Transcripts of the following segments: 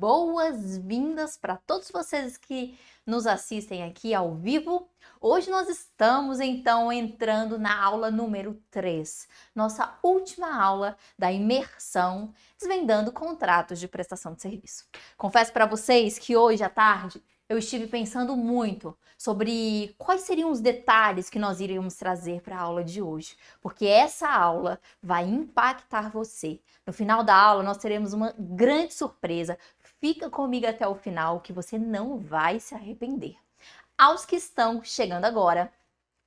Boas-vindas para todos vocês que nos assistem aqui ao vivo. Hoje nós estamos então entrando na aula número 3, nossa última aula da imersão desvendando contratos de prestação de serviço. Confesso para vocês que hoje à tarde eu estive pensando muito sobre quais seriam os detalhes que nós iríamos trazer para a aula de hoje, porque essa aula vai impactar você. No final da aula nós teremos uma grande surpresa. Fica comigo até o final que você não vai se arrepender. Aos que estão chegando agora,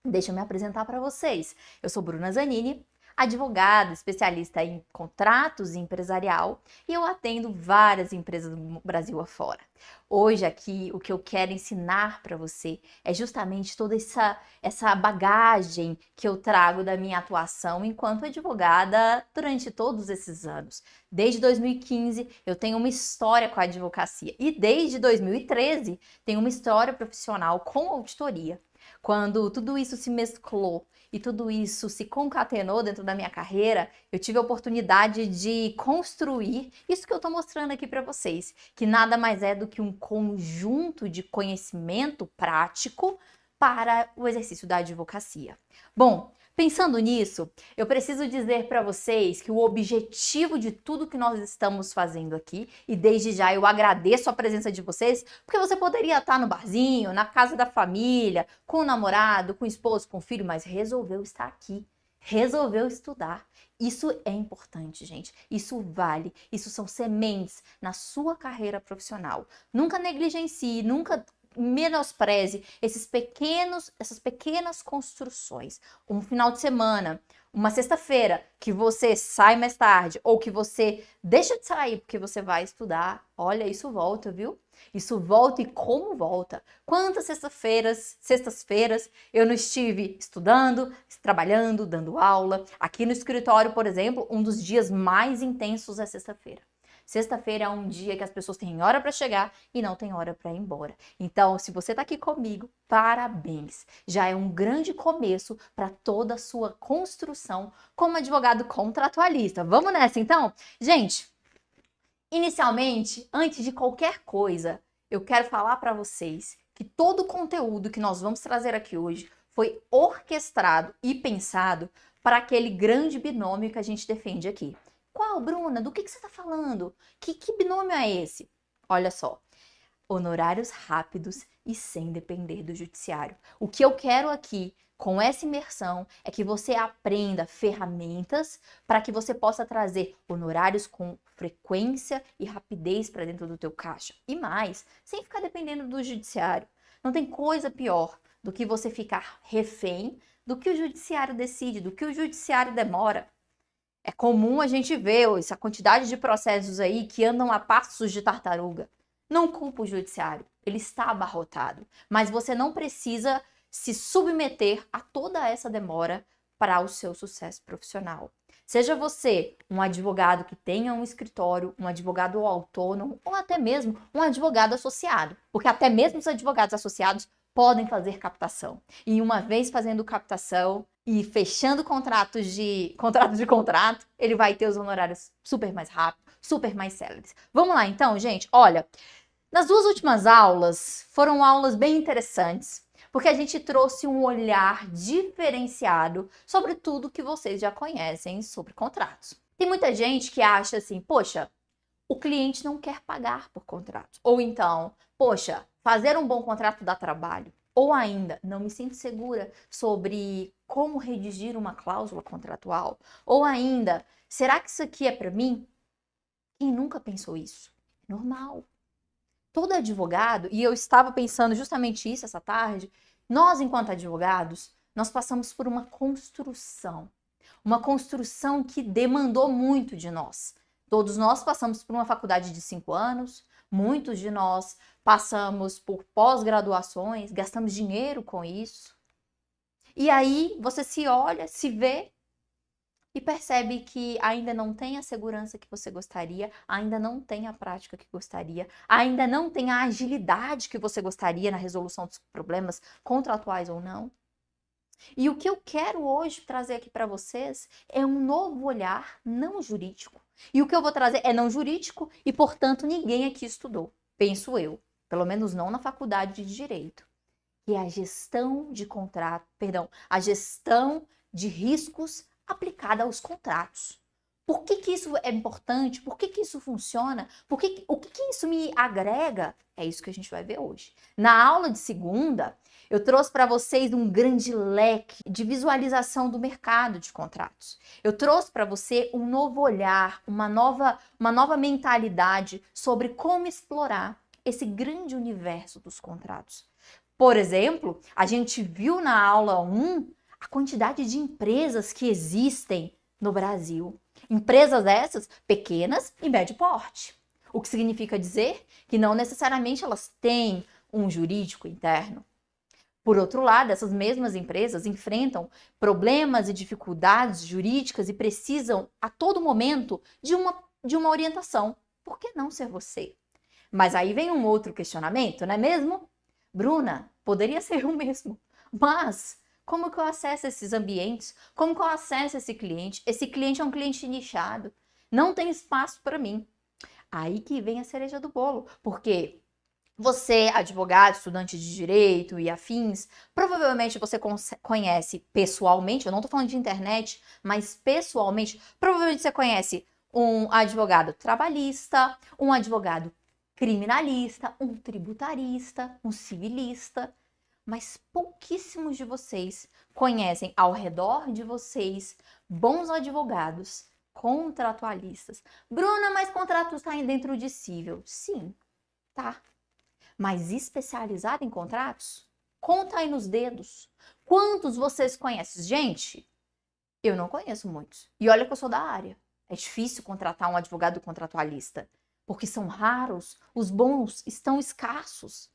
deixa eu me apresentar para vocês. Eu sou Bruna Zanini, advogada, especialista em contratos empresarial e eu atendo várias empresas do Brasil afora. Hoje aqui o que eu quero ensinar para você é justamente toda essa bagagem que eu trago da minha atuação enquanto advogada durante todos esses anos. Desde 2015 eu tenho uma história com a advocacia e desde 2013 tenho uma história profissional com auditoria. Quando tudo isso se mesclou e tudo isso se concatenou dentro da minha carreira, eu tive a oportunidade de construir isso que eu estou mostrando aqui para vocês, que nada mais é do que um conjunto de conhecimento prático para o exercício da advocacia. Bom, pensando nisso, eu preciso dizer para vocês que o objetivo de tudo que nós estamos fazendo aqui, e desde já eu agradeço a presença de vocês, porque você poderia estar no barzinho, na casa da família, com o namorado, com o esposo, com o filho, mas resolveu estar aqui, resolveu estudar. Isso é importante, gente. Isso vale. Isso são sementes na sua carreira profissional. Nunca negligencie, nunca menospreze essas pequenas construções. Um final de semana, uma sexta-feira que você sai mais tarde ou que você deixa de sair porque você vai estudar, olha, isso volta, viu? Isso volta e como volta. Quantas sextas-feiras eu não estive estudando, trabalhando, dando aula. Aqui no escritório, por exemplo, um dos dias mais intensos é sexta-feira. Sexta-feira é um dia que as pessoas têm hora para chegar e não tem hora para ir embora. Então, se você está aqui comigo, parabéns! Já é um grande começo para toda a sua construção como advogado contratualista. Vamos nessa, então? Gente, inicialmente, antes de qualquer coisa, eu quero falar para vocês que todo o conteúdo que nós vamos trazer aqui hoje foi orquestrado e pensado para aquele grande binômio que a gente defende aqui. Qual, Bruna? Do que você está falando? Que binômio é esse? Olha só, honorários rápidos e sem depender do judiciário. O que eu quero aqui com essa imersão é que você aprenda ferramentas para que você possa trazer honorários com frequência e rapidez para dentro do teu caixa. E mais, sem ficar dependendo do judiciário. Não tem coisa pior do que você ficar refém do que o judiciário decide, do que o judiciário demora. É comum a gente ver essa quantidade de processos aí que andam a passos de tartaruga. Não culpa o judiciário, ele está abarrotado. Mas você não precisa se submeter a toda essa demora para o seu sucesso profissional. Seja você um advogado que tenha um escritório, um advogado autônomo ou até mesmo um advogado associado. Porque até mesmo os advogados associados podem fazer captação. E uma vez fazendo captação e fechando contrato, ele vai ter os honorários super mais rápido, super mais céleres. Vamos lá então, gente? Olha, nas duas últimas aulas foram aulas bem interessantes, porque a gente trouxe um olhar diferenciado sobre tudo que vocês já conhecem sobre contratos. Tem muita gente que acha assim, poxa, o cliente não quer pagar por contratos. Ou então, poxa, fazer um bom contrato dá trabalho. Ou ainda, não me sinto segura sobre como redigir uma cláusula contratual. Ou ainda, será que isso aqui é para mim? Quem nunca pensou isso? Normal. Todo advogado, e eu estava pensando justamente isso essa tarde, nós enquanto advogados, nós passamos por uma construção que demandou muito de nós. Todos nós passamos por uma faculdade de 5 anos, muitos de nós passamos por pós-graduações, gastamos dinheiro com isso. E aí você se olha, se vê e percebe que ainda não tem a segurança que você gostaria, ainda não tem a prática que gostaria, ainda não tem a agilidade que você gostaria na resolução dos problemas contratuais ou não. E o que eu quero hoje trazer aqui para vocês é um novo olhar não jurídico, E o que eu vou trazer é não jurídico e, portanto, ninguém aqui estudou, penso eu, pelo menos não na faculdade de Direito, que é a gestão de contrato, perdão, a gestão de riscos aplicada aos contratos. Por que isso é importante? Por que isso funciona? O que isso me agrega? É isso que a gente vai ver hoje. Na aula de segunda, eu trouxe para vocês um grande leque de visualização do mercado de contratos. Eu trouxe para você um novo olhar, uma nova mentalidade sobre como explorar esse grande universo dos contratos. Por exemplo, a gente viu na aula 1 a quantidade de empresas que existem no Brasil. Empresas essas pequenas e médio porte. O que significa dizer que não necessariamente elas têm um jurídico interno. Por outro lado, essas mesmas empresas enfrentam problemas e dificuldades jurídicas e precisam a todo momento de uma orientação. Por que não ser você? Mas aí vem um outro questionamento, não é mesmo? Bruna, poderia ser o mesmo, mas como que eu acesso esses ambientes? Como que eu acesso esse cliente? Esse cliente é um cliente nichado, não tem espaço para mim. Aí que vem a cereja do bolo, porque você, advogado, estudante de direito e afins, provavelmente você conhece pessoalmente, eu não estou falando de internet, mas pessoalmente, provavelmente você conhece um advogado trabalhista, um advogado criminalista, um tributarista, um civilista, mas pouquíssimos de vocês conhecem ao redor de vocês bons advogados, contratualistas. Bruna, mas contrato está dentro de civil. Sim, tá. Mas especializado em contratos? Conta aí nos dedos. Quantos vocês conhecem? Gente, eu não conheço muitos. E olha que eu sou da área. É difícil contratar um advogado contratualista, porque são raros, os bons estão escassos.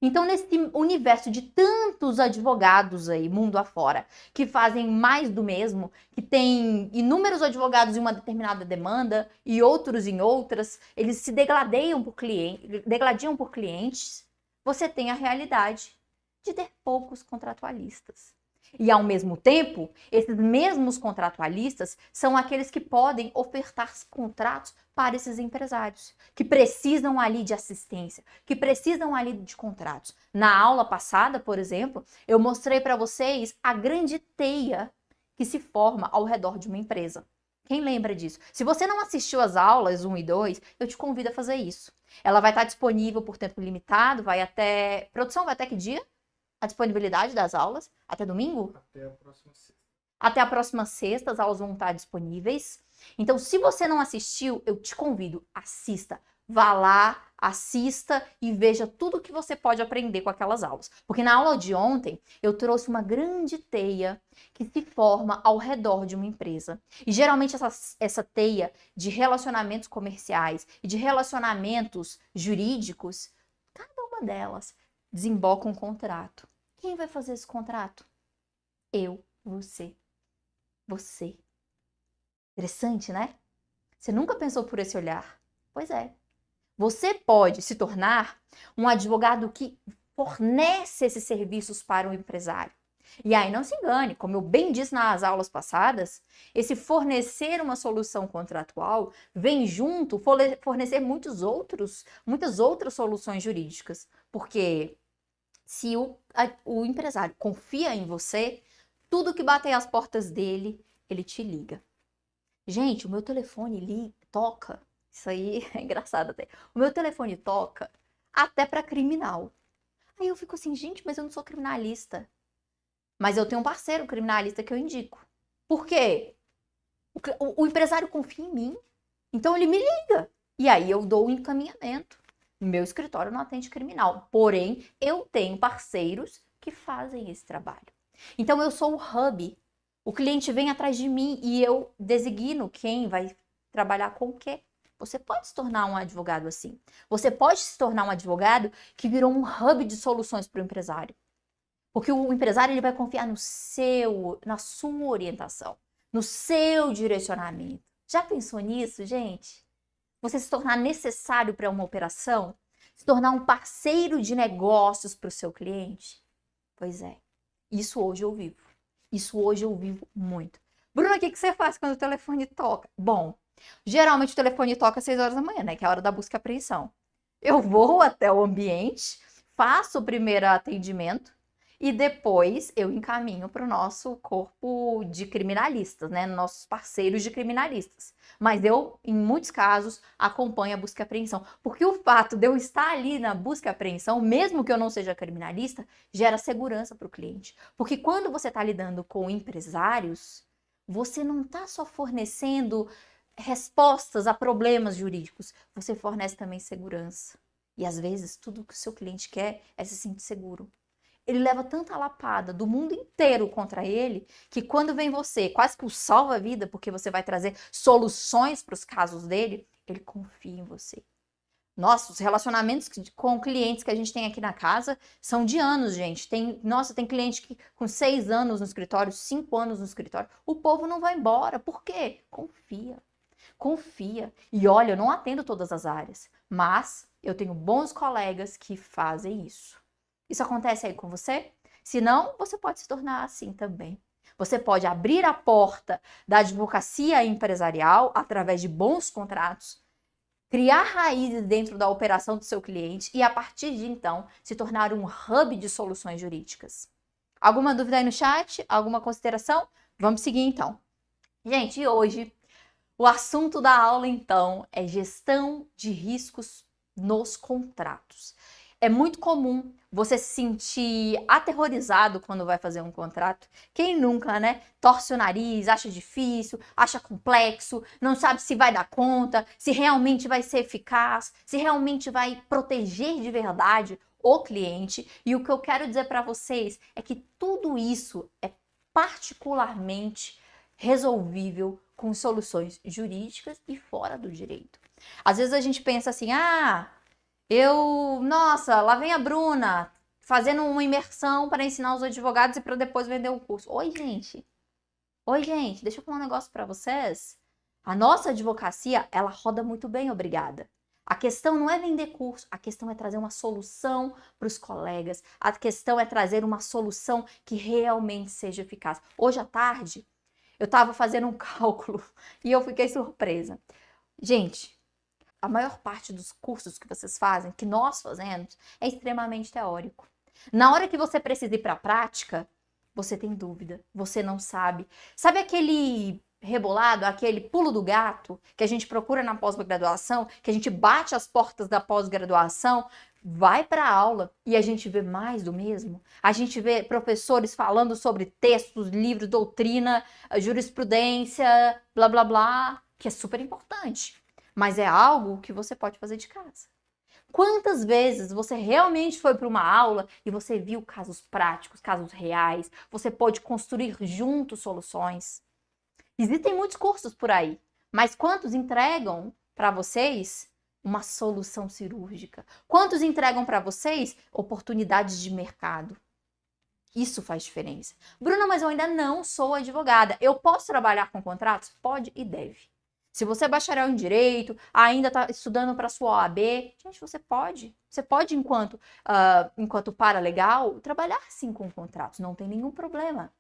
Então, nesse universo de tantos advogados aí, mundo afora, que fazem mais do mesmo, que tem inúmeros advogados em uma determinada demanda e outros em outras, eles se degladiam por clientes, você tem a realidade de ter poucos contratualistas. E, ao mesmo tempo, esses mesmos contratualistas são aqueles que podem ofertar contratos para esses empresários, que precisam ali de assistência, que precisam ali de contratos. Na aula passada, por exemplo, eu mostrei para vocês a grande teia que se forma ao redor de uma empresa. Quem lembra disso? Se você não assistiu às aulas 1 e 2, eu te convido a fazer isso. Ela vai estar disponível por tempo limitado, vai até... Produção, vai até que dia? A disponibilidade das aulas? Até domingo? Até a próxima sexta. Até a próxima sexta, as aulas vão estar disponíveis. Então, se você não assistiu, eu te convido, assista. Vá lá, assista e veja tudo que você pode aprender com aquelas aulas. Porque na aula de ontem, eu trouxe uma grande teia que se forma ao redor de uma empresa. E geralmente essa teia de relacionamentos comerciais e de relacionamentos jurídicos, cada uma delas desemboca um contrato. Quem vai fazer esse contrato? Eu, você. Você. Interessante, né? Você nunca pensou por esse olhar? Pois é. Você pode se tornar um advogado que fornece esses serviços para o empresário. E aí não se engane, como eu bem disse nas aulas passadas, esse fornecer uma solução contratual vem junto fornecer muitas outras soluções jurídicas. Porque se o empresário confia em você, tudo que bater às portas dele, ele te liga. Gente, o meu telefone toca. Isso aí é engraçado até. O meu telefone toca até para criminal. Aí eu fico assim, gente, mas eu não sou criminalista. Mas eu tenho um parceiro criminalista que eu indico. Por quê? O empresário confia em mim. Então ele me liga. E aí eu dou o encaminhamento. Meu escritório não atende criminal. Porém, eu tenho parceiros que fazem esse trabalho. Então eu sou o hub. O cliente vem atrás de mim e eu designo quem vai trabalhar com o quê. Você pode se tornar um advogado assim. Você pode se tornar um advogado que virou um hub de soluções para o empresário. Porque o empresário ele vai confiar na sua orientação, no seu direcionamento. Já pensou nisso, gente? Você se tornar necessário para uma operação? Se tornar um parceiro de negócios para o seu cliente? Pois é, isso hoje eu vivo. Isso hoje eu vivo muito. Bruna, o que você faz quando o telefone toca? Bom, Geralmente o telefone toca às 6 horas da manhã, né? Que é a hora da busca e apreensão. Eu vou até o ambiente, faço o primeiro atendimento e depois eu encaminho para o nosso corpo de criminalistas, né? Nossos parceiros de criminalistas. Mas eu, em muitos casos, acompanho a busca e apreensão. Porque o fato de eu estar ali na busca e apreensão, mesmo que eu não seja criminalista, gera segurança para o cliente. Porque quando você está lidando com empresários, você não está só fornecendo respostas a problemas jurídicos, você fornece também segurança. E às vezes tudo que o seu cliente quer é se sentir seguro. Ele leva tanta lapada do mundo inteiro contra ele, que quando vem você, quase que o salva a vida, porque você vai trazer soluções para os casos dele, ele confia em você. Nossa, os relacionamentos com clientes que a gente tem aqui na casa são de anos, gente. Tem cliente que com 6 anos no escritório, 5 anos no escritório, o povo não vai embora. Por quê? Confia. Confia. E olha, eu não atendo todas as áreas, mas eu tenho bons colegas que fazem isso. Isso acontece aí com você? Se não, você pode se tornar assim também. Você pode abrir a porta da advocacia empresarial através de bons contratos, criar raízes dentro da operação do seu cliente e, a partir de então, se tornar um hub de soluções jurídicas. Alguma dúvida aí no chat? Alguma consideração? Vamos seguir então. Gente, hoje o assunto da aula, então, é gestão de riscos nos contratos. É muito comum você se sentir aterrorizado quando vai fazer um contrato. Quem nunca, né? Torce o nariz, acha difícil, acha complexo, não sabe se vai dar conta, se realmente vai ser eficaz, se realmente vai proteger de verdade o cliente. E o que eu quero dizer para vocês é que tudo isso é particularmente resolvível com soluções jurídicas e fora do direito. Às vezes a gente pensa assim, nossa, lá vem a Bruna fazendo uma imersão para ensinar os advogados e para depois vender o curso. Oi, gente, deixa eu falar um negócio para vocês. A nossa advocacia, ela roda muito bem, obrigada. A questão não é vender curso, a questão é trazer uma solução para os colegas, a questão é trazer uma solução que realmente seja eficaz. Hoje à tarde, eu estava fazendo um cálculo e eu fiquei surpresa. Gente, a maior parte dos cursos que vocês fazem, que nós fazemos, é extremamente teórico. Na hora que você precisa ir para a prática, você tem dúvida, você não sabe. Sabe aquele rebolado, aquele pulo do gato que a gente procura na pós-graduação, que a gente bate as portas da pós-graduação, vai para a aula e a gente vê mais do mesmo? A gente vê professores falando sobre textos, livros, doutrina, jurisprudência, blá, blá, blá, que é super importante. Mas é algo que você pode fazer de casa. Quantas vezes você realmente foi para uma aula e você viu casos práticos, casos reais, você pode construir juntos soluções? Existem muitos cursos por aí, mas quantos entregam para vocês uma solução cirúrgica? Quantos entregam para vocês oportunidades de mercado? Isso faz diferença. Bruna, mas eu ainda não sou advogada. Eu posso trabalhar com contratos? Pode e deve. Se você é bacharel em direito, ainda está estudando para sua OAB, gente, você pode. Você pode, enquanto paralegal, trabalhar sim com contratos. Não tem nenhum problema.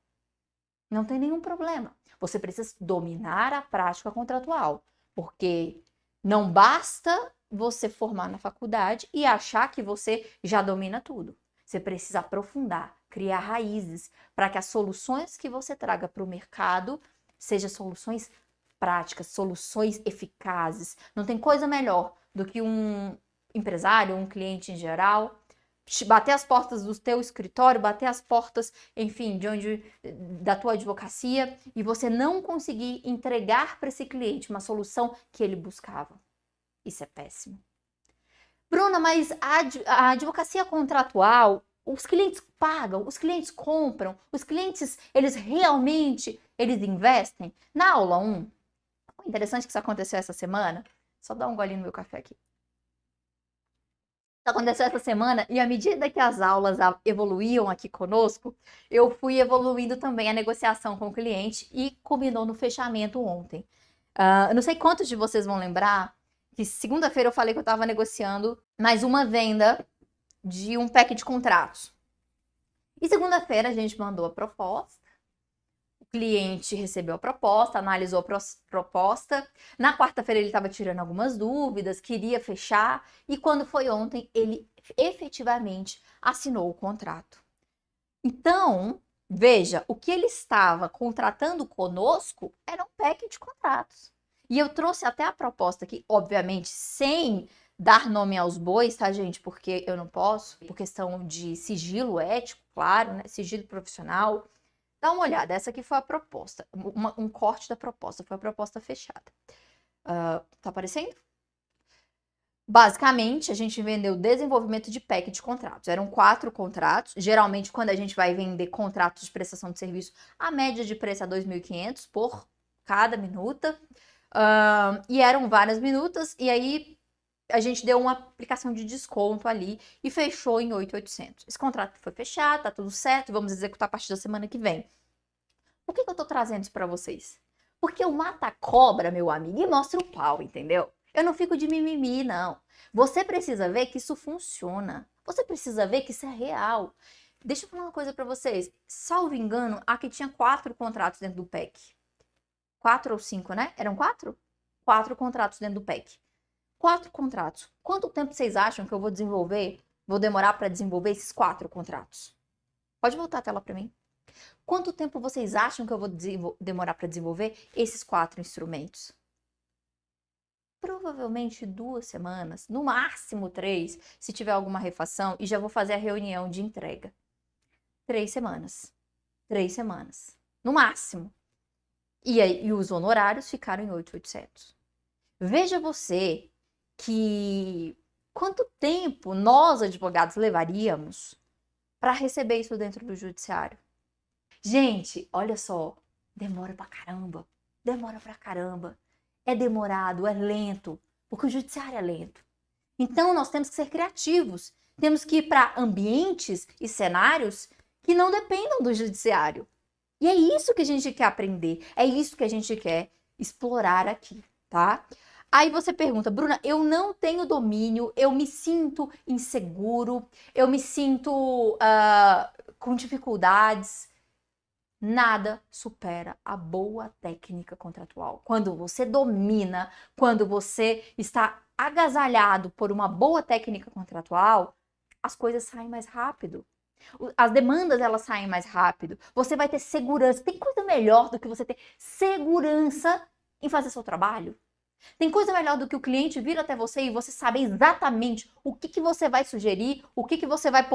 Não tem nenhum problema. Você precisa dominar a prática contratual. Porque não basta você formar na faculdade e achar que você já domina tudo. Você precisa aprofundar, criar raízes para que as soluções que você traga para o mercado sejam soluções práticas, soluções eficazes. Não tem coisa melhor do que um empresário, um cliente em geral, bater as portas do teu escritório, bater as portas, enfim, da tua advocacia e você não conseguir entregar para esse cliente uma solução que ele buscava. Isso é péssimo. Bruna, mas a advocacia contratual, os clientes pagam, os clientes compram, os clientes, eles investem? Na aula 1, interessante que isso aconteceu essa semana. Só dar um golinho no meu café aqui. Isso aconteceu essa semana e à medida que as aulas evoluíam aqui conosco, eu fui evoluindo também a negociação com o cliente e culminou no fechamento ontem. Eu não sei quantos de vocês vão lembrar que segunda-feira eu falei que eu estava negociando mais uma venda de um pack de contratos. E segunda-feira a gente mandou a proposta. cliente recebeu a proposta, analisou a proposta. Na quarta-feira ele estava tirando algumas dúvidas, queria fechar, e quando foi ontem, ele efetivamente assinou o contrato. Então, veja, o que ele estava contratando conosco era um pack de contratos. E eu trouxe até a proposta aqui, obviamente, sem dar nome aos bois, tá, gente? Porque eu não posso, por questão de sigilo ético, claro, né? Sigilo profissional. Dá uma olhada, essa aqui foi a proposta, um corte da proposta, foi a proposta fechada. Tá aparecendo? Basicamente, a gente vendeu desenvolvimento de pack de contratos. Eram 4 contratos. Geralmente, quando a gente vai vender contratos de prestação de serviço, a média de preço é 2.500 por cada minuta. E eram várias minutas. E aí, a gente deu uma aplicação de desconto ali e fechou em 8.800. Esse contrato foi fechado, tá tudo certo. Vamos executar a partir da semana que vem. Por que eu tô trazendo isso pra vocês? Porque o mata-cobra, meu amigo, e mostra o pau, entendeu? Eu não fico de mimimi, não. Você precisa ver que isso funciona. Você precisa ver que isso é real. Deixa eu falar uma coisa pra vocês. Salvo engano, aqui tinha 4 contratos dentro do PEC. 4 ou 5, né? Eram 4? 4 contratos dentro do PEC. 4 contratos. Quanto tempo vocês acham que eu vou demorar para desenvolver esses 4 contratos? Pode voltar a tela para mim. Quanto tempo vocês acham que eu vou demorar para desenvolver esses 4 instrumentos? Provavelmente 2 semanas, no máximo 3, se tiver alguma refação, e já vou fazer a reunião de entrega. 3 semanas. 3 semanas. No máximo. E os honorários ficaram em 8.800. Veja você que quanto tempo nós, advogados, levaríamos para receber isso dentro do judiciário? Gente, olha só, demora pra caramba. Demora pra caramba. É demorado, é lento, porque o judiciário é lento. Então, nós temos que ser criativos. Temos que ir para ambientes e cenários que não dependam do judiciário. E é isso que a gente quer aprender, é isso que a gente quer explorar aqui, tá? Aí você pergunta, Bruna, eu não tenho domínio, eu me sinto inseguro, eu me sinto com dificuldades. Nada supera a boa técnica contratual. Quando você domina, quando você está agasalhado por uma boa técnica contratual, as coisas saem mais rápido. As demandas, elas saem mais rápido. Você vai ter segurança. Tem coisa melhor do que você ter segurança em fazer seu trabalho? Tem coisa melhor do que o cliente vir até você e você saber exatamente o que você vai sugerir, o que você vai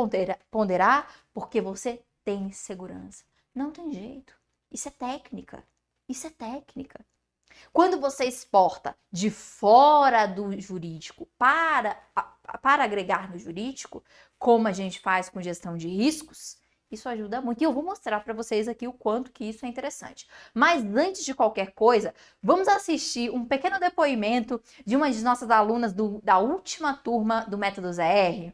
ponderar, porque você tem segurança. Não tem jeito. Isso é técnica. Isso é técnica. Quando você exporta de fora do jurídico para agregar no jurídico, como a gente faz com gestão de riscos, isso ajuda muito. E eu vou mostrar para vocês aqui o quanto que isso é interessante. Mas antes de qualquer coisa, vamos assistir um pequeno depoimento de uma de nossas alunas da última turma do Método ZR.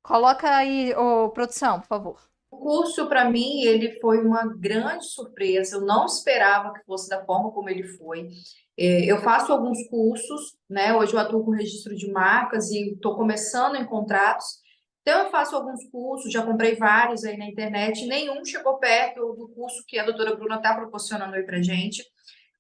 Coloca aí, produção, por favor. O curso, para mim, ele foi uma grande surpresa. Eu não esperava que fosse da forma como ele foi. Eu faço alguns cursos, né? Hoje eu atuo com registro de marcas e estou começando em contratos. Então, eu faço alguns cursos, já comprei vários aí na internet, nenhum chegou perto do curso que a doutora Bruna está proporcionando aí para gente.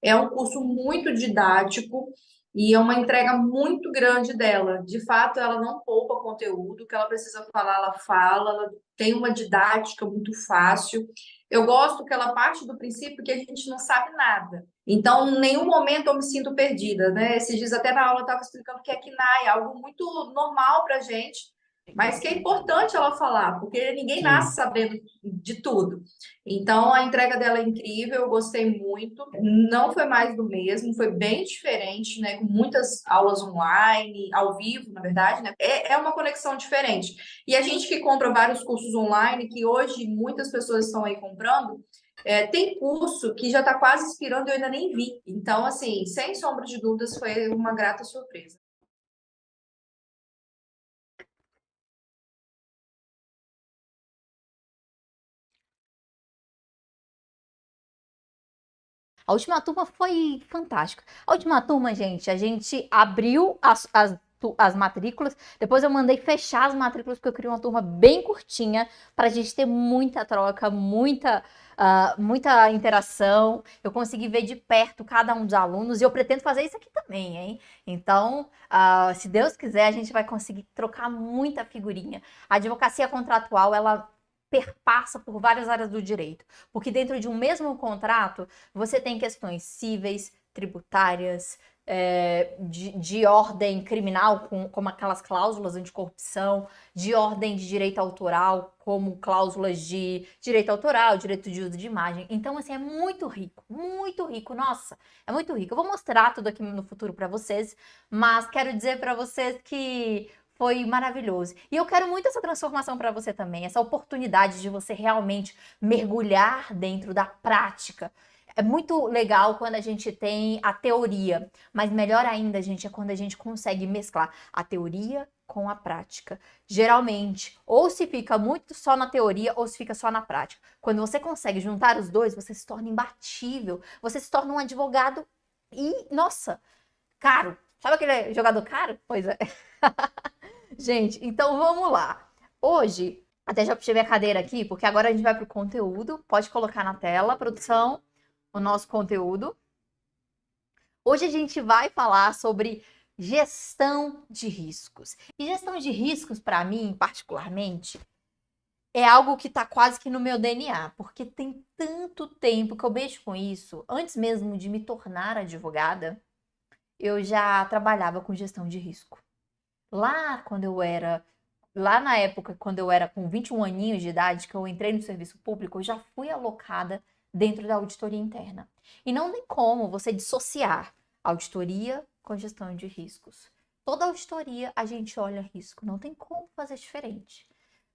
É um curso muito didático e é uma entrega muito grande dela. De fato, ela não poupa conteúdo, o que ela precisa falar, ela fala, ela tem uma didática muito fácil. Eu gosto que ela parte do princípio que a gente não sabe nada. Então, em nenhum momento eu me sinto perdida, né? Esses dias até na aula eu estava explicando que é KNAI, algo muito normal para a gente, mas que é importante ela falar, porque ninguém nasce sabendo de tudo. Então, a entrega dela é incrível, eu gostei muito. Não foi mais do mesmo, foi bem diferente, né? Com muitas aulas online, ao vivo, na verdade, né? É uma conexão diferente. E a gente que compra vários cursos online, que hoje muitas pessoas estão aí comprando, tem curso que já está quase expirando e eu ainda nem vi. Então, assim, sem sombra de dúvidas, foi uma grata surpresa. A última turma foi fantástica. A última turma, gente, a gente abriu as matrículas, depois eu mandei fechar as matrículas porque eu queria uma turma bem curtinha para a gente ter muita troca, muita muita interação. Eu consegui ver de perto cada um dos alunos e eu pretendo fazer isso aqui também, hein? Então, se Deus quiser, a gente vai conseguir trocar muita figurinha. A advocacia contratual, ela perpassa por várias áreas do direito, porque dentro de um mesmo contrato, você tem questões cíveis, tributárias, de ordem criminal, como aquelas cláusulas anticorrupção, de ordem de direito autoral, como cláusulas de direito autoral, direito de uso de imagem. Então, assim, é muito rico, nossa, é muito rico. Eu vou mostrar tudo aqui no futuro para vocês, mas quero dizer para vocês que foi maravilhoso. E eu quero muito essa transformação para você também, essa oportunidade de você realmente mergulhar dentro da prática. É muito legal quando a gente tem a teoria, mas melhor ainda, gente, é quando a gente consegue mesclar a teoria com a prática. Geralmente, ou se fica muito só na teoria ou se fica só na prática. Quando você consegue juntar os dois, você se torna imbatível, você se torna um advogado e, nossa, caro. Sabe aquele jogador caro? Pois é. Gente, então vamos lá. Hoje, até já puxei minha cadeira aqui, porque agora a gente vai para o conteúdo. Pode colocar na tela, produção, o nosso conteúdo. Hoje a gente vai falar sobre gestão de riscos. E gestão de riscos, para mim, particularmente, é algo que está quase que no meu DNA, porque tem tanto tempo que eu mexo com isso. Antes mesmo de me tornar advogada, eu já trabalhava com gestão de risco. Lá na época, quando eu era com 21 aninhos de idade, que eu entrei no serviço público, eu já fui alocada dentro da auditoria interna. E não tem como você dissociar auditoria com gestão de riscos. Toda auditoria a gente olha risco, não tem como fazer diferente.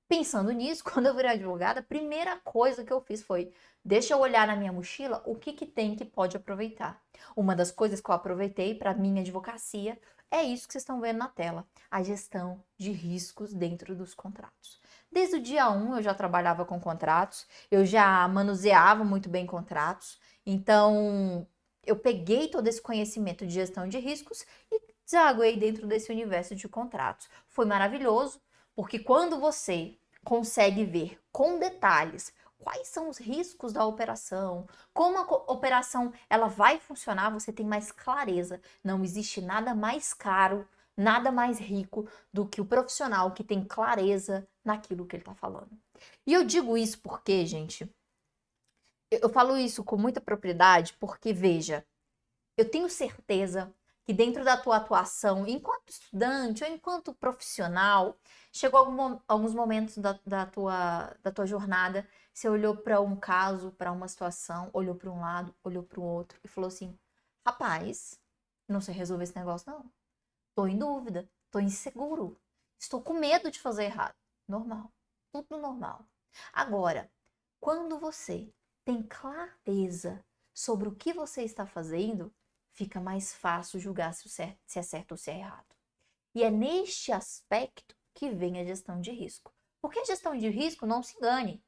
Pensando nisso, quando eu virei advogada, a primeira coisa que eu fiz foi: deixa eu olhar na minha mochila o que tem que pode aproveitar. Uma das coisas que eu aproveitei para minha advocacia é isso que vocês estão vendo na tela, a gestão de riscos dentro dos contratos. Desde o dia 1 eu já trabalhava com contratos, eu já manuseava muito bem contratos, então eu peguei todo esse conhecimento de gestão de riscos e desaguei dentro desse universo de contratos. Foi maravilhoso, porque quando você consegue ver com detalhes quais são os riscos da operação, como a operação ela vai funcionar, você tem mais clareza. Não existe nada mais caro, nada mais rico do que o profissional que tem clareza naquilo que ele está falando. E eu digo isso porque, gente, eu falo isso com muita propriedade porque, veja, eu tenho certeza que dentro da tua atuação, enquanto estudante ou enquanto profissional, chegou alguns momentos da tua jornada, você olhou para um caso, para uma situação, olhou para um lado, olhou para o outro e falou assim: rapaz, não sei resolver esse negócio, não. Tô em dúvida, tô inseguro, estou com medo de fazer errado. Normal, tudo normal. Agora, quando você tem clareza sobre o que você está fazendo, fica mais fácil julgar se é certo ou se é errado. E é neste aspecto que vem a gestão de risco. Porque a gestão de risco, não se engane,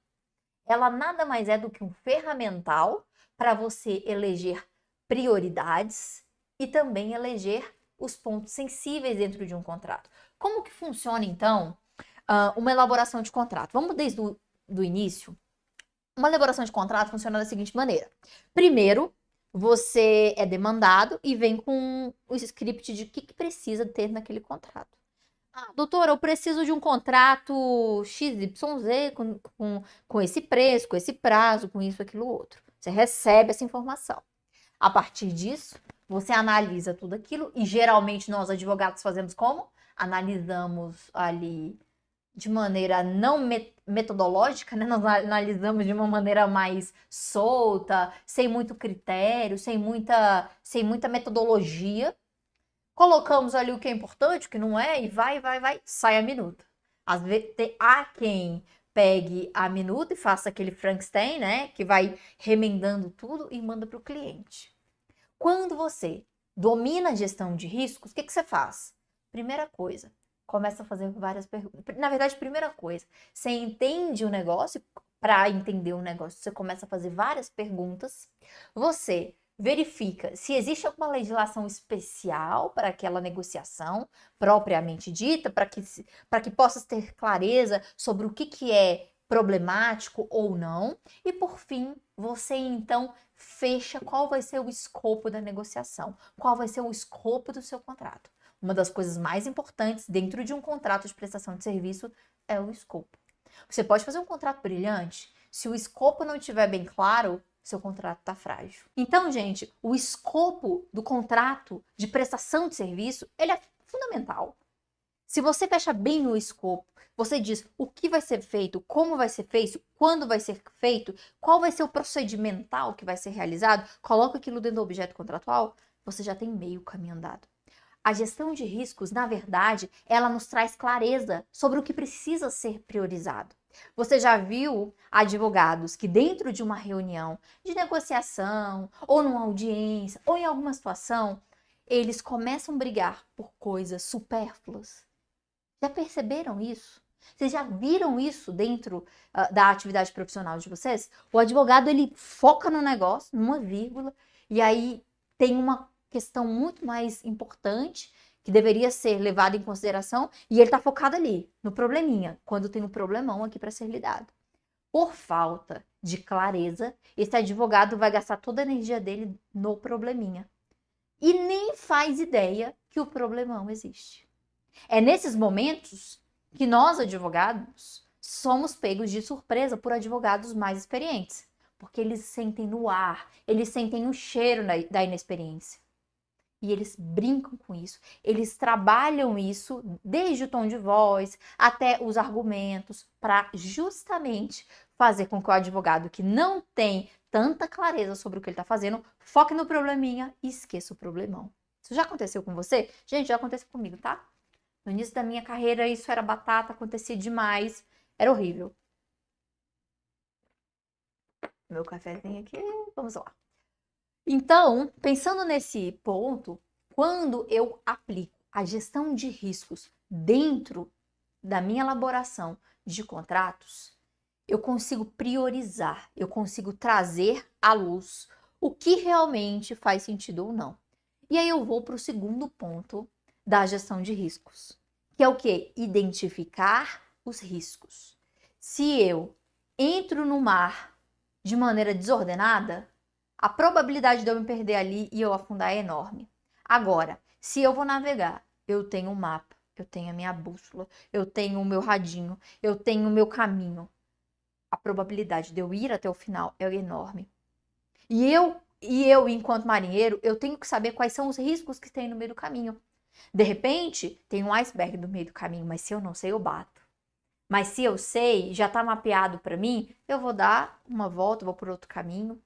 ela nada mais é do que um ferramental para você eleger prioridades e também eleger os pontos sensíveis dentro de um contrato. Como que funciona, então, uma elaboração de contrato? Vamos desde o início. Uma elaboração de contrato funciona da seguinte maneira. Primeiro, você é demandado e vem com o script de o que precisa ter naquele contrato. Doutora, eu preciso de um contrato XYZ com esse preço, com esse prazo, com isso, aquilo, outro. Você recebe essa informação. A partir disso, você analisa tudo aquilo e geralmente nós advogados fazemos como? Analisamos ali de maneira não metodológica, né? Nós analisamos de uma maneira mais solta, sem muito critério, sem muita metodologia. Colocamos ali o que é importante, o que não é, e vai, sai a minuta. Às vezes, há quem pegue a minuta e faça aquele Frankenstein, né? Que vai remendando tudo e manda para o cliente. Quando você domina a gestão de riscos, o que você faz? Primeira coisa, começa a fazer várias perguntas. Na verdade, primeira coisa, você entende o negócio, para entender o negócio, você começa a fazer várias perguntas, você verifica se existe alguma legislação especial para aquela negociação propriamente dita, para que possas ter clareza sobre o que é problemático ou não. E por fim, você então fecha qual vai ser o escopo da negociação, qual vai ser o escopo do seu contrato. Uma das coisas mais importantes dentro de um contrato de prestação de serviço é o escopo. Você pode fazer um contrato brilhante, se o escopo não estiver bem claro, seu contrato está frágil. Então, gente, o escopo do contrato de prestação de serviço, ele é fundamental. Se você fecha bem no escopo, você diz o que vai ser feito, como vai ser feito, quando vai ser feito, qual vai ser o procedimental que vai ser realizado, coloca aquilo dentro do objeto contratual, você já tem meio caminho andado. A gestão de riscos, na verdade, ela nos traz clareza sobre o que precisa ser priorizado. Você já viu advogados que dentro de uma reunião de negociação, ou numa audiência, ou em alguma situação, eles começam a brigar por coisas supérfluas? Já perceberam isso? Vocês já viram isso dentro da atividade profissional de vocês? O advogado, ele foca no negócio, numa vírgula, e aí tem uma questão muito mais importante que deveria ser levada em consideração, e ele tá focado ali, no probleminha, quando tem um problemão aqui para ser lidado. Por falta de clareza, esse advogado vai gastar toda a energia dele no probleminha. E nem faz ideia que o problemão existe. É nesses momentos que nós, advogados, somos pegos de surpresa por advogados mais experientes, porque eles sentem no ar, eles sentem o cheiro da inexperiência. E eles brincam com isso, eles trabalham isso desde o tom de voz até os argumentos, para justamente fazer com que o advogado que não tem tanta clareza sobre o que ele está fazendo, foque no probleminha e esqueça o problemão. Isso já aconteceu com você? Gente, já aconteceu comigo, tá? No início da minha carreira, isso era batata, acontecia demais, era horrível. Meu cafezinho aqui, vamos lá. Então, pensando nesse ponto, quando eu aplico a gestão de riscos dentro da minha elaboração de contratos, eu consigo priorizar, eu consigo trazer à luz o que realmente faz sentido ou não. E aí eu vou para o segundo ponto da gestão de riscos, que é o quê? Identificar os riscos. Se eu entro no mar de maneira desordenada, a probabilidade de eu me perder ali e eu afundar é enorme. Agora, se eu vou navegar, eu tenho um mapa, eu tenho a minha bússola, eu tenho o meu radinho, eu tenho o meu caminho. A probabilidade de eu ir até o final é enorme. E eu, enquanto marinheiro, eu tenho que saber quais são os riscos que tem no meio do caminho. De repente, tem um iceberg no meio do caminho, mas se eu não sei, eu bato. Mas se eu sei, já está mapeado para mim, eu vou dar uma volta, vou por outro caminho.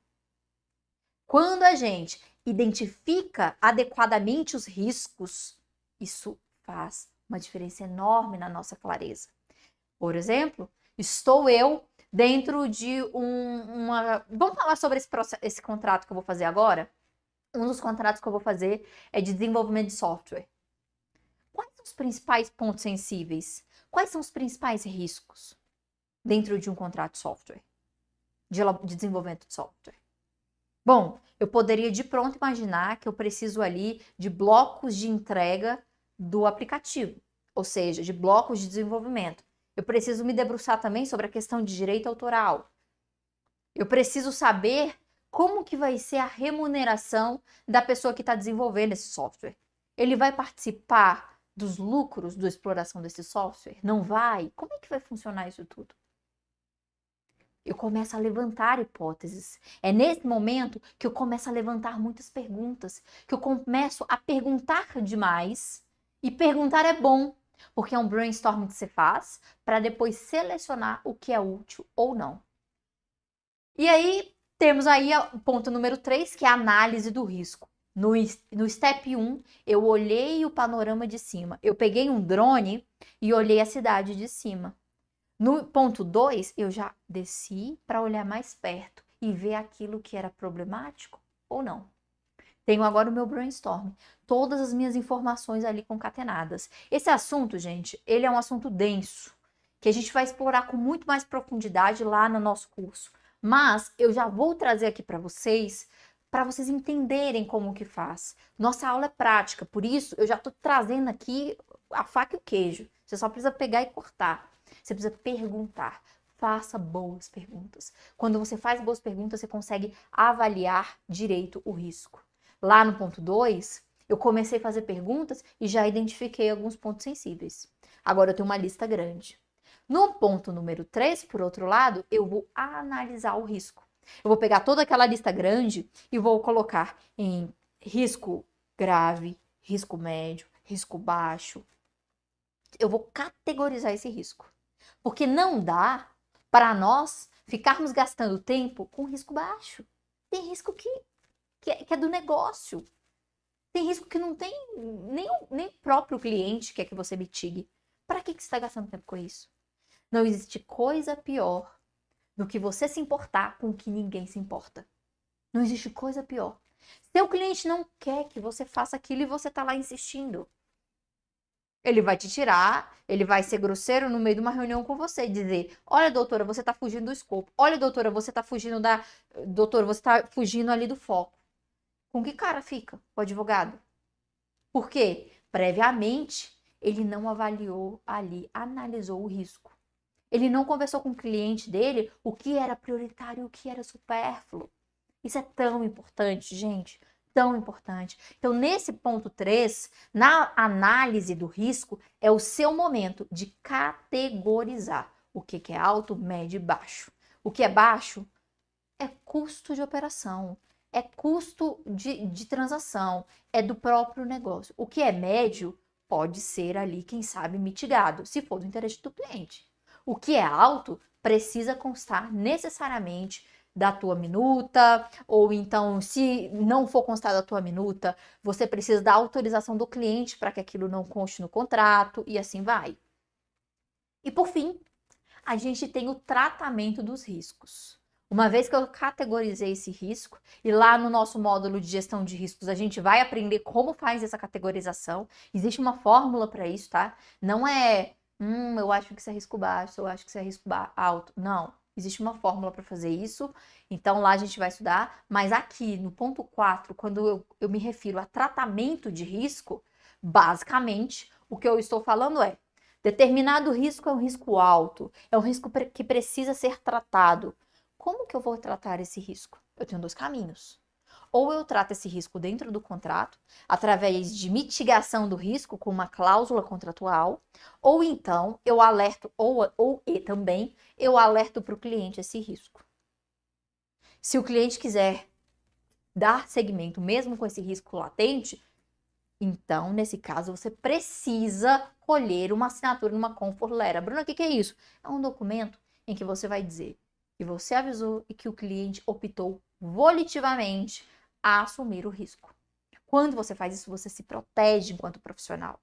Quando a gente identifica adequadamente os riscos, isso faz uma diferença enorme na nossa clareza. Por exemplo, estou eu dentro de uma... Vamos falar sobre esse contrato que eu vou fazer agora? Um dos contratos que eu vou fazer é de desenvolvimento de software. Quais são os principais pontos sensíveis? Quais são os principais riscos dentro de um contrato de software? De desenvolvimento de software? Bom, eu poderia de pronto imaginar que eu preciso ali de blocos de entrega do aplicativo, ou seja, de blocos de desenvolvimento. Eu preciso me debruçar também sobre a questão de direito autoral. Eu preciso saber como que vai ser a remuneração da pessoa que está desenvolvendo esse software. Ele vai participar dos lucros da exploração desse software? Não vai? Como é que vai funcionar isso tudo? Eu começo a levantar hipóteses. É nesse momento que eu começo a levantar muitas perguntas, que eu começo a perguntar demais. E perguntar é bom, porque é um brainstorming que você faz para depois selecionar o que é útil ou não. E aí, temos aí o ponto número 3, que é a análise do risco. No step 1, eu olhei o panorama de cima. Eu peguei um drone e olhei a cidade de cima. No ponto 2, eu já desci para olhar mais perto e ver aquilo que era problemático ou não. Tenho agora o meu brainstorm, todas as minhas informações ali concatenadas. Esse assunto, gente, ele é um assunto denso, que a gente vai explorar com muito mais profundidade lá no nosso curso. Mas eu já vou trazer aqui para vocês entenderem como que faz. Nossa aula é prática, por isso eu já estou trazendo aqui a faca e o queijo. Você só precisa pegar e cortar. Você precisa perguntar. Faça boas perguntas. Quando você faz boas perguntas, você consegue avaliar direito o risco. Lá no ponto 2, eu comecei a fazer perguntas e já identifiquei alguns pontos sensíveis. Agora eu tenho uma lista grande. No ponto número 3, por outro lado, eu vou analisar o risco. Eu vou pegar toda aquela lista grande e vou colocar em risco grave, risco médio, risco baixo. Eu vou categorizar esse risco. Porque não dá para nós ficarmos gastando tempo com risco baixo. Tem risco que é do negócio. Tem risco que não tem nem o próprio cliente quer que você mitigue. Para que você está gastando tempo com isso? Não existe coisa pior do que você se importar com o que ninguém se importa. Não existe coisa pior. Seu cliente não quer que você faça aquilo e você está lá insistindo. Ele vai te tirar, ele vai ser grosseiro no meio de uma reunião com você e dizer: olha, doutora, você está fugindo do escopo. Olha, doutora, você está fugindo da. Doutora, você está fugindo ali do foco. Com que cara fica o advogado? Por quê? Previamente, ele não avaliou ali, analisou o risco. Ele não conversou com o cliente dele o que era prioritário e o que era supérfluo. Isso é tão importante, gente, tão importante. Então, nesse ponto 3, na análise do risco, é o seu momento de categorizar o que é alto, médio e baixo. O que é baixo é custo de operação, é custo de transação, é do próprio negócio. O que é médio pode ser ali, quem sabe, mitigado, se for do interesse do cliente. O que é alto precisa constar necessariamente da tua minuta, ou então, se não for constar da tua minuta, você precisa da autorização do cliente para que aquilo não conste no contrato, e assim vai. E por fim, a gente tem o tratamento dos riscos. Uma vez que eu categorizei esse risco, e lá no nosso módulo de gestão de riscos a gente vai aprender como faz essa categorização. Existe uma fórmula para isso, tá? Não é, eu acho que isso é risco baixo, eu acho que isso é risco alto. Não, existe uma fórmula para fazer isso. Então lá a gente vai estudar. Mas aqui no ponto 4, quando eu me refiro a tratamento de risco, basicamente o que eu estou falando é: determinado risco é um risco alto, é um risco que precisa ser tratado. Como que eu vou tratar esse risco? Eu tenho dois caminhos. Ou eu trato esse risco dentro do contrato, através de mitigação do risco com uma cláusula contratual, ou então eu alerto, e também eu alerto para o cliente esse risco. Se o cliente quiser dar seguimento mesmo com esse risco latente, então, nesse caso, você precisa colher uma assinatura numa comfort letter. Bruna, o que é isso? É um documento em que você vai dizer que você avisou e que o cliente optou volitivamente a assumir o risco. Quando você faz isso, você se protege enquanto profissional.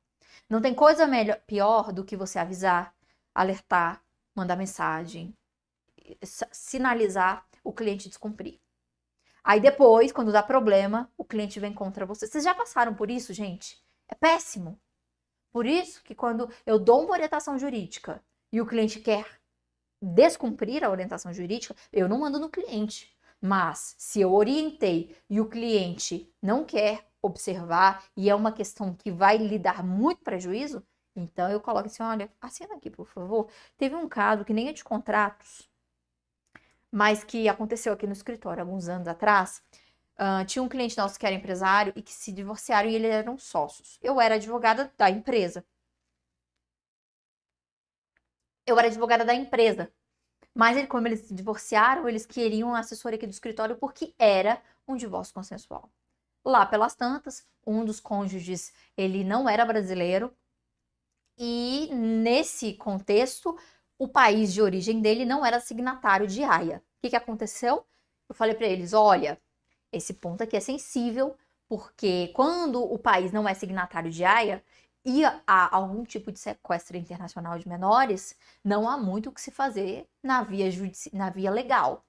Não tem coisa pior do que você avisar, alertar, mandar mensagem, sinalizar o cliente descumprir. Aí depois, quando dá problema, o cliente vem contra você. Vocês já passaram por isso, gente? É péssimo. Por isso que quando eu dou uma orientação jurídica e o cliente quer descumprir a orientação jurídica, eu não mando no cliente. Mas se eu orientei e o cliente não quer observar e é uma questão que vai lhe dar muito prejuízo, então eu coloco assim: olha, assina aqui, por favor. Teve um caso que nem é de contratos, mas que aconteceu aqui no escritório alguns anos atrás. Tinha um cliente nosso que era empresário e que se divorciaram e eles eram sócios. Eu era advogada da empresa. Mas como eles se divorciaram, eles queriam a assessoria aqui do escritório porque era um divórcio consensual. Lá pelas tantas, um dos cônjuges, ele não era brasileiro e nesse contexto, o país de origem dele não era signatário de AIA. O que aconteceu? Eu falei para eles: olha, esse ponto aqui é sensível, porque quando o país não é signatário de AIA e há algum tipo de sequestro internacional de menores, não há muito o que se fazer na via legal.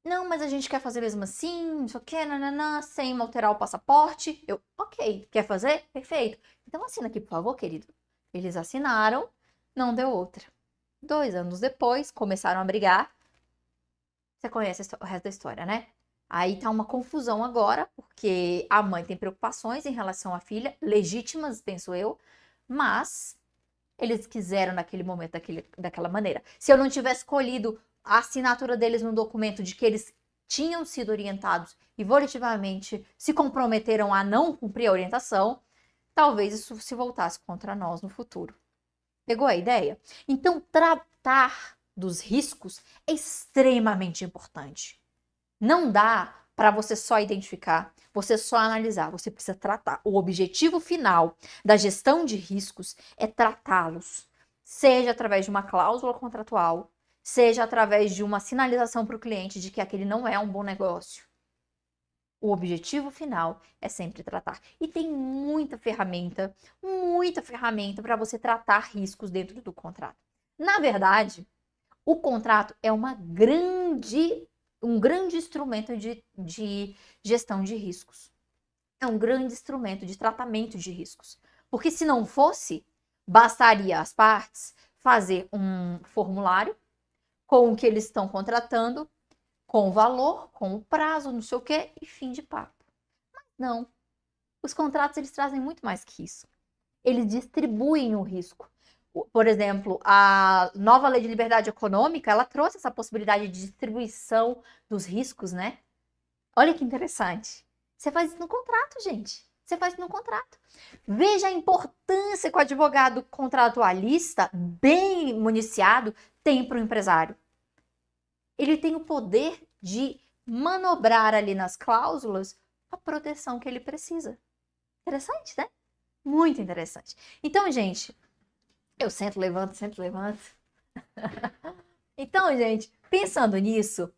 Não, mas a gente quer fazer mesmo assim, não sei o que, nananã, sem alterar o passaporte. Ok, quer fazer? Perfeito. Então assina aqui, por favor, querido. Eles assinaram, não deu outra. 2 anos depois, começaram a brigar. Você conhece o resto da história, né? Aí tá uma confusão agora, porque a mãe tem preocupações em relação à filha, legítimas, penso eu, mas eles quiseram naquele momento, daquela maneira. Se eu não tivesse colhido a assinatura deles no documento de que eles tinham sido orientados e volitivamente se comprometeram a não cumprir a orientação, talvez isso se voltasse contra nós no futuro. Pegou a ideia? Então, tratar dos riscos é extremamente importante. Não dá para você só identificar, você só analisar, você precisa tratar. O objetivo final da gestão de riscos é tratá-los, seja através de uma cláusula contratual, seja através de uma sinalização para o cliente de que aquele não é um bom negócio. O objetivo final é sempre tratar. E tem muita ferramenta para você tratar riscos dentro do contrato. Na verdade, o contrato é um grande instrumento de gestão de riscos. É um grande instrumento de tratamento de riscos. Porque se não fosse, bastaria as partes fazer um formulário com o que eles estão contratando, com o valor, com o prazo, não sei o quê, e fim de papo. Mas não. Os contratos, eles trazem muito mais que isso. Eles distribuem o risco. Por exemplo, a nova lei de liberdade econômica, ela trouxe essa possibilidade de distribuição dos riscos, né? Olha que interessante. Você faz isso no contrato, gente. Você faz isso no contrato. Veja a importância que o advogado contratualista, bem municiado, tem para o empresário. Ele tem o poder de manobrar ali nas cláusulas a proteção que ele precisa. Interessante, né? Muito interessante. Então, gente, eu sento, levanto, sento, levanto. Então, gente, pensando nisso,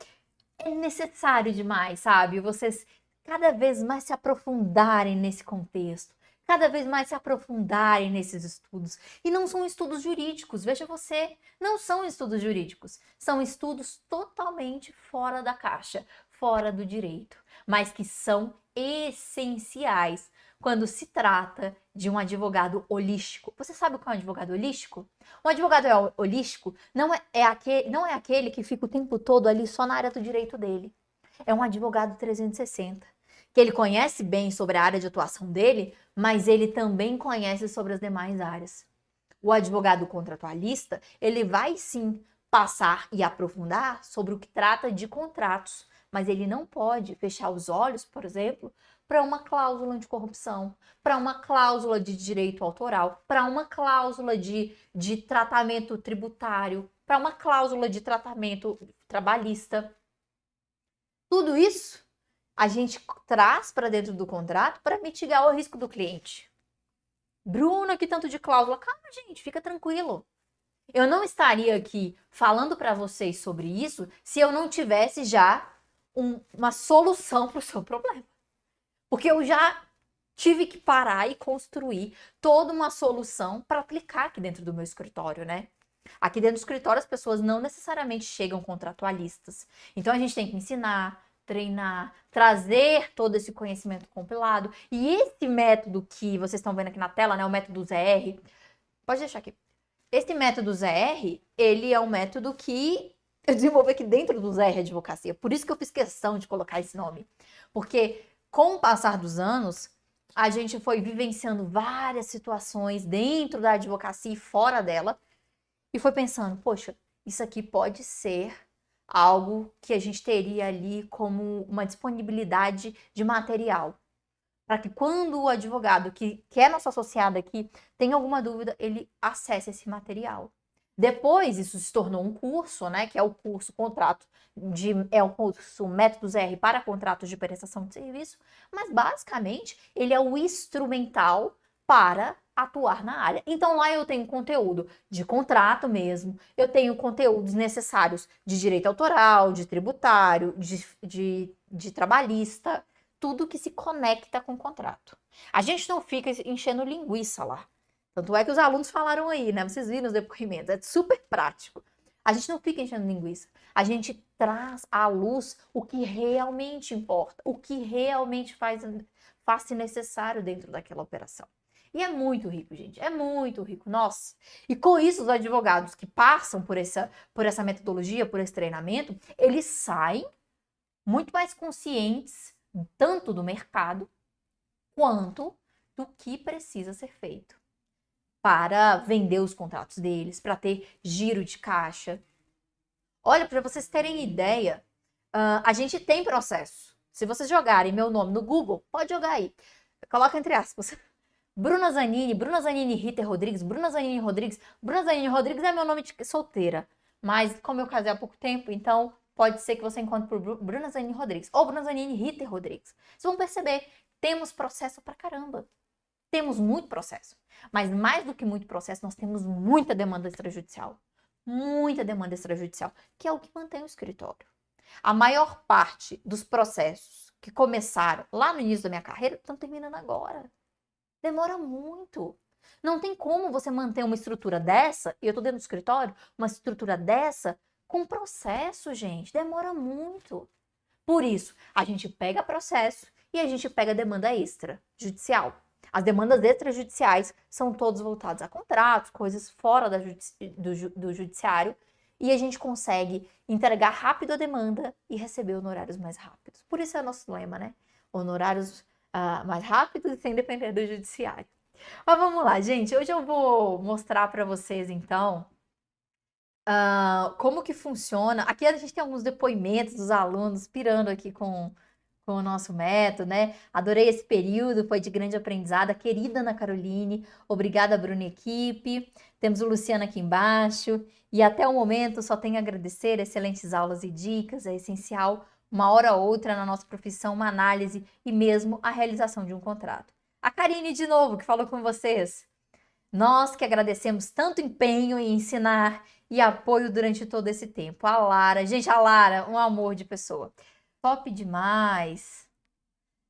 é necessário demais, sabe? Vocês cada vez mais se aprofundarem nesse contexto, cada vez mais se aprofundarem nesses estudos. E não são estudos jurídicos, veja você, não são estudos jurídicos, são estudos totalmente fora da caixa, fora do direito, mas que são essenciais quando se trata de um advogado holístico. Você sabe o que é um advogado holístico? Um advogado holístico não é aquele que fica o tempo todo ali só na área do direito dele. É um advogado 360, que ele conhece bem sobre a área de atuação dele, mas ele também conhece sobre as demais áreas. O advogado contratualista, ele vai sim passar e aprofundar sobre o que trata de contratos, mas ele não pode fechar os olhos, por exemplo, para uma cláusula anticorrupção, para uma cláusula de direito autoral, para uma cláusula de tratamento tributário, para uma cláusula de tratamento trabalhista. Tudo isso a gente traz para dentro do contrato para mitigar o risco do cliente. Bruna, que tanto de cláusula. Calma, gente, fica tranquilo. Eu não estaria aqui falando para vocês sobre isso se eu não tivesse já uma solução para o seu problema. Porque eu já tive que parar e construir toda uma solução para aplicar aqui dentro do meu escritório, né? Aqui dentro do escritório as pessoas não necessariamente chegam contratualistas. Então a gente tem que ensinar, treinar, trazer todo esse conhecimento compilado. E esse método que vocês estão vendo aqui na tela, né, o método ZR, pode deixar aqui. Esse método ZR, ele é um método que eu desenvolvi aqui dentro do ZR Advocacia. Por isso que eu fiz questão de colocar esse nome. Porque com o passar dos anos, a gente foi vivenciando várias situações dentro da advocacia e fora dela, e foi pensando, poxa, isso aqui pode ser algo que a gente teria ali como uma disponibilidade de material, para que quando o advogado que é nosso associado aqui tem alguma dúvida, ele acesse esse material. Depois, isso se tornou um curso, né, que é o curso o curso Métodos R para contratos de prestação de serviço, mas basicamente ele é o instrumental para atuar na área. Então lá eu tenho conteúdo de contrato mesmo, eu tenho conteúdos necessários de direito autoral, de tributário, de trabalhista, tudo que se conecta com o contrato. A gente não fica enchendo linguiça lá. Tanto é que os alunos falaram aí, né? Vocês viram os depoimentos, é super prático. A gente não fica enchendo linguiça. A gente traz à luz o que realmente importa, o que realmente faz-se necessário dentro daquela operação. E é muito rico, gente, é muito rico, nossa. E com isso, os advogados que passam por essa metodologia, por esse treinamento, eles saem muito mais conscientes, tanto do mercado, quanto do que precisa ser feito. para vender os contratos deles, para ter giro de caixa. Olha, para vocês terem ideia, a gente tem processo. Se vocês jogarem meu nome no Google, pode jogar aí. Coloca entre aspas. Bruna Zanini Ritter Rodrigues, Bruna Zanini Rodrigues. Bruna Zanini Rodrigues é meu nome de solteira. Mas como eu casei há pouco tempo, então pode ser que você encontre por Bruna Zanini Rodrigues. Ou Bruna Zanini Ritter Rodrigues. Vocês vão perceber, temos processo pra caramba. Temos muito processo. Mas mais do que muito processo, nós temos muita demanda extrajudicial. Muita demanda extrajudicial, que é o que mantém o escritório. A maior parte dos processos que começaram lá no início da minha carreira estão terminando agora. Demora muito. Não tem como você manter uma estrutura dessa, e eu tô dentro do escritório, uma estrutura dessa com processo, gente. Demora muito. Por isso, a gente pega processo e a gente pega demanda extra judicial. As demandas extrajudiciais são todas voltadas a contratos, coisas fora do judiciário, e a gente consegue entregar rápido a demanda e receber honorários mais rápidos. Por isso é o nosso lema, né? Honorários mais rápidos e sem depender do judiciário. Mas vamos lá, gente. Hoje eu vou mostrar para vocês, então, como que funciona. Aqui a gente tem alguns depoimentos dos alunos pirando aqui com o nosso método, né? Adorei esse período, foi de grande aprendizado. A querida Ana Caroline, obrigada, Bruna e equipe. Temos o Luciano aqui embaixo. E até o momento só tenho a agradecer, excelentes aulas e dicas, é essencial, uma hora ou outra na nossa profissão, uma análise e mesmo a realização de um contrato. A Karine, de novo, que falou com vocês. Nós que agradecemos tanto empenho em ensinar e apoio durante todo esse tempo. A Lara, gente, a Lara, um amor de pessoa. Top demais.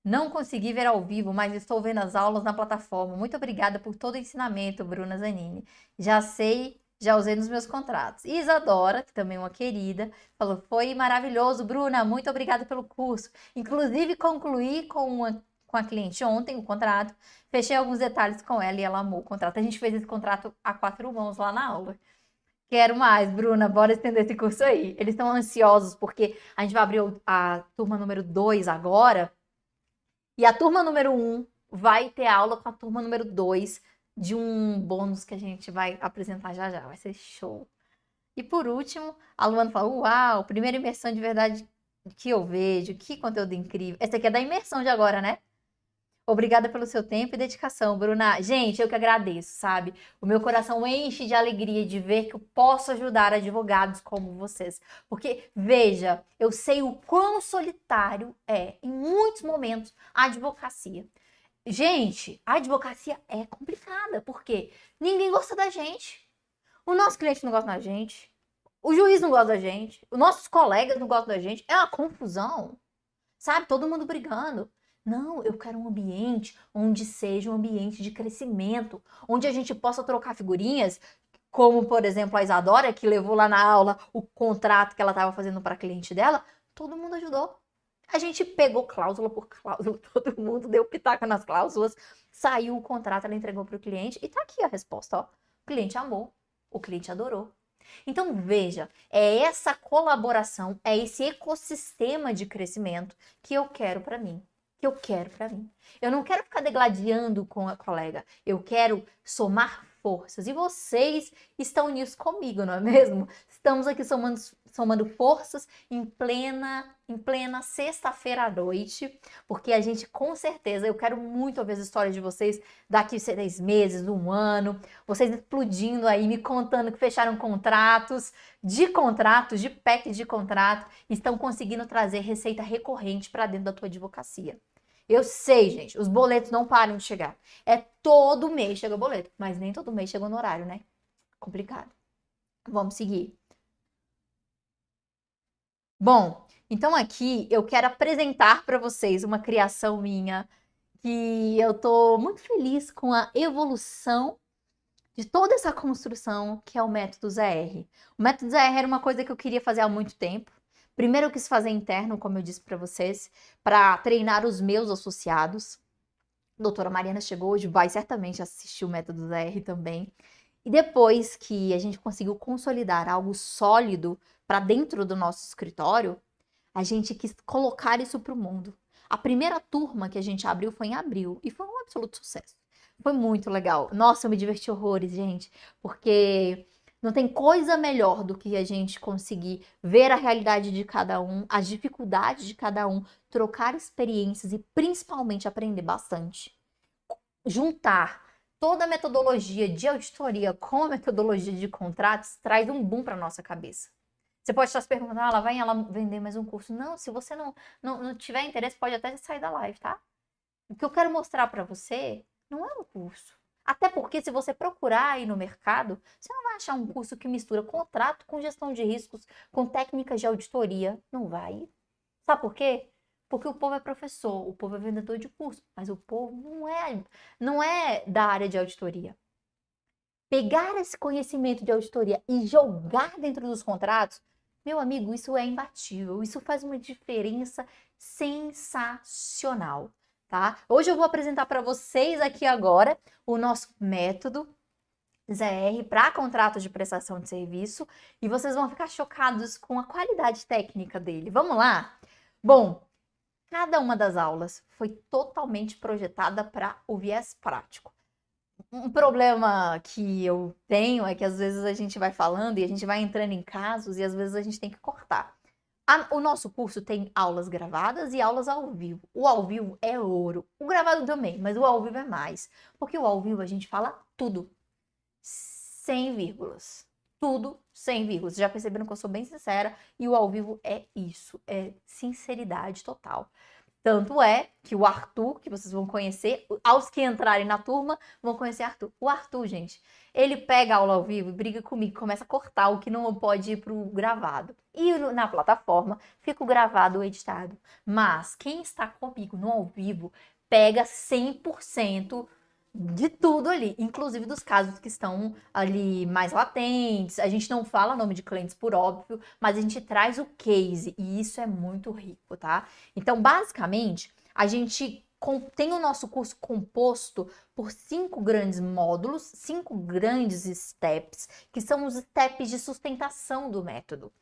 Não consegui ver ao vivo, mas estou vendo as aulas na plataforma. Muito obrigada por todo o ensinamento, Bruna Zanini. Já sei, já usei nos meus contratos. Isadora, que também é uma querida, falou: foi maravilhoso, Bruna, muito obrigada pelo curso. Inclusive, concluí com a cliente ontem o contrato. Fechei alguns detalhes com ela e ela amou o contrato. A gente fez esse contrato a 4 mãos lá na aula. Quero mais, Bruna, bora estender esse curso aí. Eles estão ansiosos porque a gente vai abrir a turma número 2 agora. E a turma número 1 vai ter aula com a turma número 2 de um bônus que a gente vai apresentar já já. Vai ser show. E por último, a Luana falou: uau, primeira imersão de verdade que eu vejo, que conteúdo incrível. Essa aqui é da imersão de agora, né? Obrigada pelo seu tempo e dedicação, Bruna. Gente, eu que agradeço, sabe? O meu coração enche de alegria de ver que eu posso ajudar advogados como vocês. Porque, veja, eu sei o quão solitário é, em muitos momentos, a advocacia. Gente, a advocacia é complicada, porque ninguém gosta da gente. O nosso cliente não gosta da gente. O juiz não gosta da gente. Os nossos colegas não gostam da gente. É uma confusão. Sabe? Todo mundo brigando. Não, eu quero um ambiente onde seja um ambiente de crescimento, onde a gente possa trocar figurinhas, como, por exemplo, a Isadora, que levou lá na aula o contrato que ela estava fazendo para a cliente dela. Todo mundo ajudou. A gente pegou cláusula por cláusula, todo mundo deu pitaco nas cláusulas, saiu o contrato, ela entregou para o cliente e tá aqui a resposta, ó. O cliente amou, o cliente adorou. Então, veja, é essa colaboração, é esse ecossistema de crescimento que eu quero para mim. Eu não quero ficar degladiando com a colega. Eu quero somar forças. E vocês estão nisso comigo, não é mesmo? Estamos aqui somando forças em plena sexta-feira à noite, porque a gente, com certeza, eu quero muito ouvir as histórias de vocês daqui 6 meses, 1 ano, vocês explodindo aí, me contando que fecharam contratos, de PEC de contrato, estão conseguindo trazer receita recorrente para dentro da tua advocacia. Eu sei, gente, os boletos não param de chegar. É todo mês chega o boleto, mas nem todo mês chega no horário, né? Complicado. Vamos seguir. Bom, então aqui eu quero apresentar para vocês uma criação minha que eu tô muito feliz com a evolução de toda essa construção que é o método ZR. O método ZR era uma coisa que eu queria fazer há muito tempo. Primeiro eu quis fazer interno, como eu disse para vocês, para treinar os meus associados. A doutora Mariana chegou hoje, vai certamente assistir o método ZR também. E depois que a gente conseguiu consolidar algo sólido para dentro do nosso escritório, a gente quis colocar isso para o mundo. A primeira turma que a gente abriu foi em abril e foi um absoluto sucesso. Foi muito legal. Nossa, eu me diverti horrores, gente, porque não tem coisa melhor do que a gente conseguir ver a realidade de cada um, as dificuldades de cada um, trocar experiências e principalmente aprender bastante. Juntar toda a metodologia de auditoria com a metodologia de contratos traz um boom para nossa cabeça. Você pode estar se perguntando, ela vai ela vender mais um curso. Não, se você não tiver interesse, pode até sair da live, tá? O que eu quero mostrar para você não é um curso. Até porque se você procurar aí no mercado, você não vai achar um curso que mistura contrato com gestão de riscos, com técnicas de auditoria. Não vai. Sabe por quê? Porque o povo é professor, o povo é vendedor de curso, mas o povo não é da área de auditoria. Pegar esse conhecimento de auditoria e jogar dentro dos contratos, meu amigo, isso é imbatível. Isso faz uma diferença sensacional, tá? Hoje eu vou apresentar para vocês aqui agora o nosso método ZR para contrato de prestação de serviço e vocês vão ficar chocados com a qualidade técnica dele. Vamos lá? Bom, cada uma das aulas foi totalmente projetada para o viés prático. Um problema que eu tenho é que às vezes a gente vai falando e a gente vai entrando em casos e às vezes a gente tem que cortar. O nosso curso tem aulas gravadas e aulas ao vivo. O ao vivo é ouro. O gravado também, mas o ao vivo é mais. Porque o ao vivo a gente fala tudo. Sem vírgulas. Tudo sem vírgulas. Já perceberam que eu sou bem sincera? E o ao vivo é isso. É sinceridade total. Tanto é que o Arthur, que vocês vão conhecer, aos que entrarem na turma, vão conhecer Arthur. O Arthur, gente, ele pega a aula ao vivo e briga comigo, começa a cortar o que não pode ir pro gravado. E na plataforma fica o gravado, o editado. Mas quem está comigo no ao vivo pega 100% de tudo ali, inclusive dos casos que estão ali mais latentes. A gente não fala nome de clientes por óbvio, mas a gente traz o case e isso é muito rico, tá? Então, basicamente, a gente tem o nosso curso composto por 5 grandes módulos, 5 grandes steps, que são os steps de sustentação do método.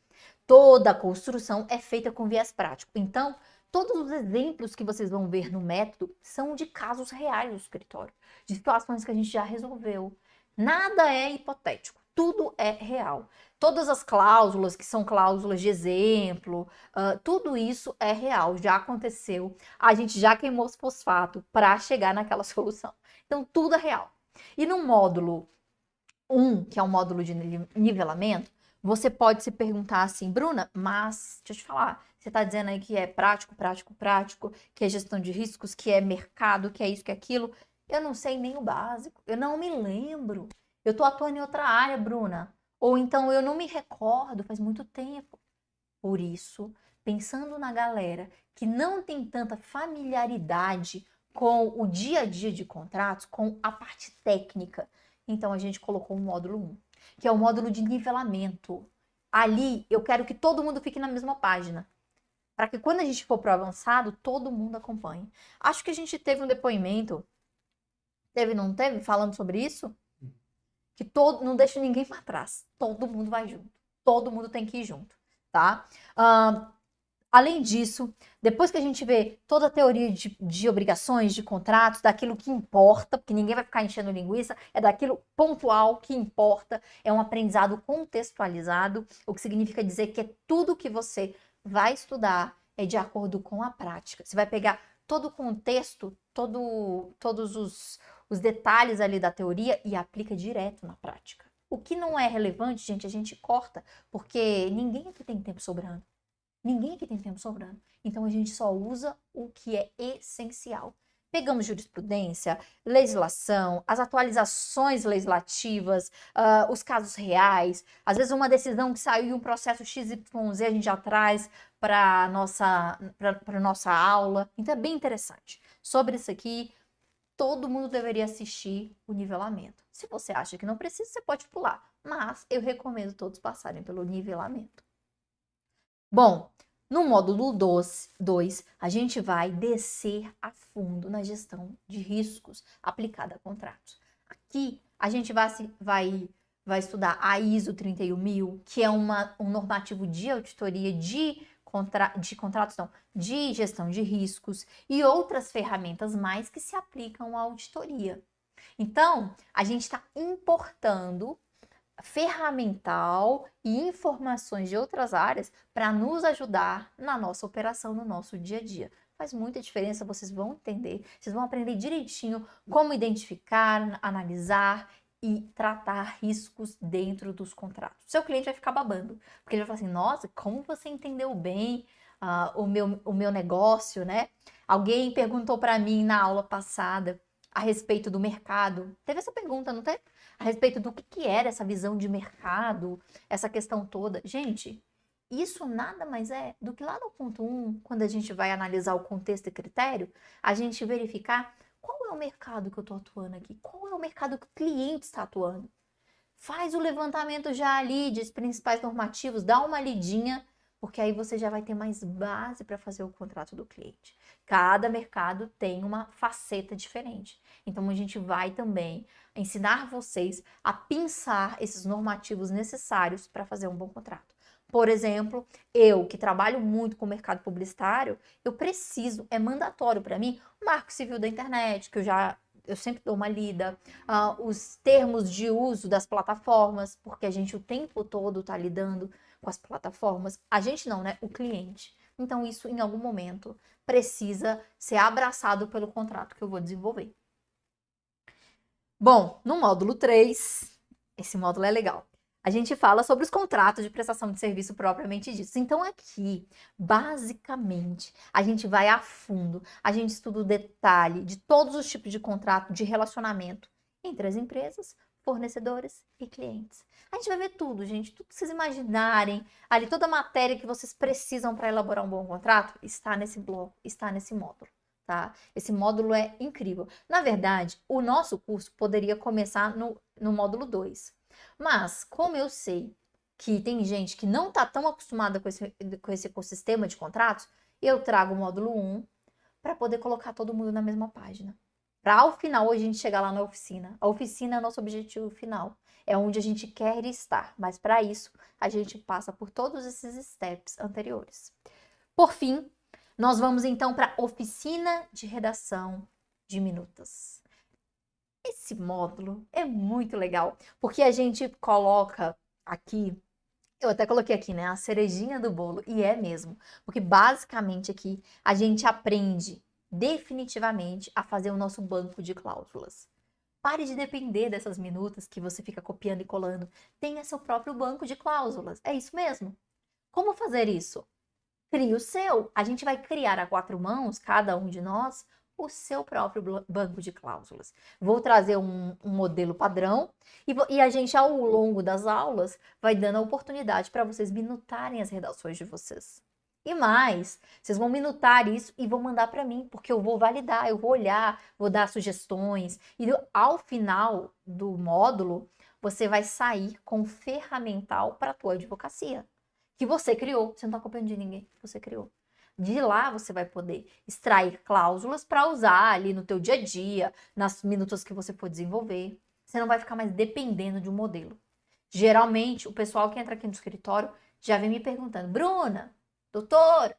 Toda a construção é feita com viés prático. Então, todos os exemplos que vocês vão ver no método são de casos reais do escritório, de situações que a gente já resolveu. Nada é hipotético, tudo é real. Todas as cláusulas, que são cláusulas de exemplo, tudo isso é real, já aconteceu. A gente já queimou os fosfato para chegar naquela solução. Então, tudo é real. E no módulo 1, que é o módulo de nivelamento, você pode se perguntar assim, Bruna, mas deixa eu te falar, você está dizendo aí que é prático, prático, prático, que é gestão de riscos, que é mercado, que é isso, que é aquilo. Eu não sei nem o básico, eu não me lembro. Eu estou atuando em outra área, Bruna. Ou então eu não me recordo, faz muito tempo. Por isso, pensando na galera que não tem tanta familiaridade com o dia a dia de contratos, com a parte técnica, então a gente colocou o módulo 1, que é o módulo de nivelamento. Ali eu quero que todo mundo fique na mesma página, para que quando a gente for para o avançado, todo mundo acompanhe. Acho que a gente teve um depoimento, teve, não teve, falando sobre isso? Que todo, não deixa ninguém para trás, todo mundo vai junto, todo mundo tem que ir junto, tá? Além disso, depois que a gente vê toda a teoria de obrigações, de contratos, daquilo que importa, porque ninguém vai ficar enchendo linguiça, é daquilo pontual que importa, é um aprendizado contextualizado, o que significa dizer que é tudo que você vai estudar é de acordo com a prática. Você vai pegar todo o contexto, todos os detalhes ali da teoria e aplica direto na prática. O que não é relevante, gente, a gente corta, porque ninguém aqui tem tempo sobrando. Ninguém aqui tem tempo sobrando. Então a gente só usa o que é essencial. Pegamos jurisprudência, legislação, as atualizações legislativas, os casos reais. Às vezes uma decisão que saiu em um processo XYZ a gente já traz para a nossa aula. Então é bem interessante. Sobre isso aqui, todo mundo deveria assistir o nivelamento. Se você acha que não precisa, você pode pular. Mas eu recomendo todos passarem pelo nivelamento. Bom, no módulo 2, a gente vai descer a fundo na gestão de riscos aplicada a contratos. Aqui, a gente vai estudar a ISO 31000, que é um normativo de auditoria de contratos, não, de gestão de riscos e outras ferramentas mais que se aplicam à auditoria. Então, a gente está importando ferramental e informações de outras áreas para nos ajudar na nossa operação, no nosso dia a dia. Faz muita diferença, vocês vão entender, vocês vão aprender direitinho como identificar, analisar e tratar riscos dentro dos contratos. Seu cliente vai ficar babando, porque ele vai falar assim, nossa, como você entendeu bem o meu negócio, né? Alguém perguntou para mim na aula passada a respeito do mercado. Teve essa pergunta, não teve? A respeito do que era essa visão de mercado, essa questão toda. Gente, isso nada mais é do que lá no ponto 1, quando a gente vai analisar o contexto e critério, a gente verificar qual é o mercado que eu estou atuando aqui, qual é o mercado que o cliente está atuando. Faz o levantamento já ali dos principais normativos, dá uma lidinha, porque aí você já vai ter mais base para fazer o contrato do cliente. Cada mercado tem uma faceta diferente. Então a gente vai também ensinar vocês a pensar esses normativos necessários para fazer um bom contrato. Por exemplo, eu que trabalho muito com o mercado publicitário, eu preciso, é mandatório para mim, o Marco Civil da Internet, que eu sempre dou uma lida, os termos de uso das plataformas, porque a gente o tempo todo está lidando com as plataformas. A gente não, né? O cliente. Então, isso em algum momento precisa ser abraçado pelo contrato que eu vou desenvolver. Bom, no módulo 3, esse módulo é legal. A gente fala sobre os contratos de prestação de serviço propriamente ditos. Então, aqui, basicamente, a gente vai a fundo, a gente estuda o detalhe de todos os tipos de contrato de relacionamento entre as empresas, fornecedores e clientes. A gente vai ver tudo, gente, tudo que vocês imaginarem, ali toda a matéria que vocês precisam para elaborar um bom contrato está nesse bloco, está nesse módulo. Tá? Esse módulo é incrível. Na verdade, o nosso curso poderia começar no módulo 2. Mas, como eu sei que tem gente que não está tão acostumada com esse ecossistema de contratos, eu trago o módulo 1 para poder colocar todo mundo na mesma página. Para ao final hoje a gente chegar lá na oficina. A oficina é nosso objetivo final. É onde a gente quer estar. Mas para isso, a gente passa por todos esses steps anteriores. Por fim, nós vamos então para a oficina de redação de minutas. Esse módulo é muito legal, porque a gente coloca aqui, eu até coloquei aqui, né, a cerejinha do bolo, e é mesmo, porque basicamente aqui a gente aprende definitivamente a fazer o nosso banco de cláusulas. Pare de depender dessas minutas que você fica copiando e colando. Tenha seu próprio banco de cláusulas. É isso mesmo. Como fazer isso? Crie o seu. A gente vai criar a 4 mãos, cada um de nós, o seu próprio banco de cláusulas. Vou trazer um modelo padrão e a gente, ao longo das aulas, vai dando a oportunidade para vocês minutarem as redações de vocês. E mais, vocês vão minutar isso e vão mandar para mim, porque eu vou validar, eu vou olhar, vou dar sugestões. E ao final do módulo, você vai sair com um ferramental para a tua advocacia que você criou. Você não está copiando de ninguém, você criou. De lá você vai poder extrair cláusulas para usar ali no teu dia a dia, nas minutas que você for desenvolver. Você não vai ficar mais dependendo de um modelo. Geralmente, o pessoal que entra aqui no escritório já vem me perguntando, Bruna, doutor,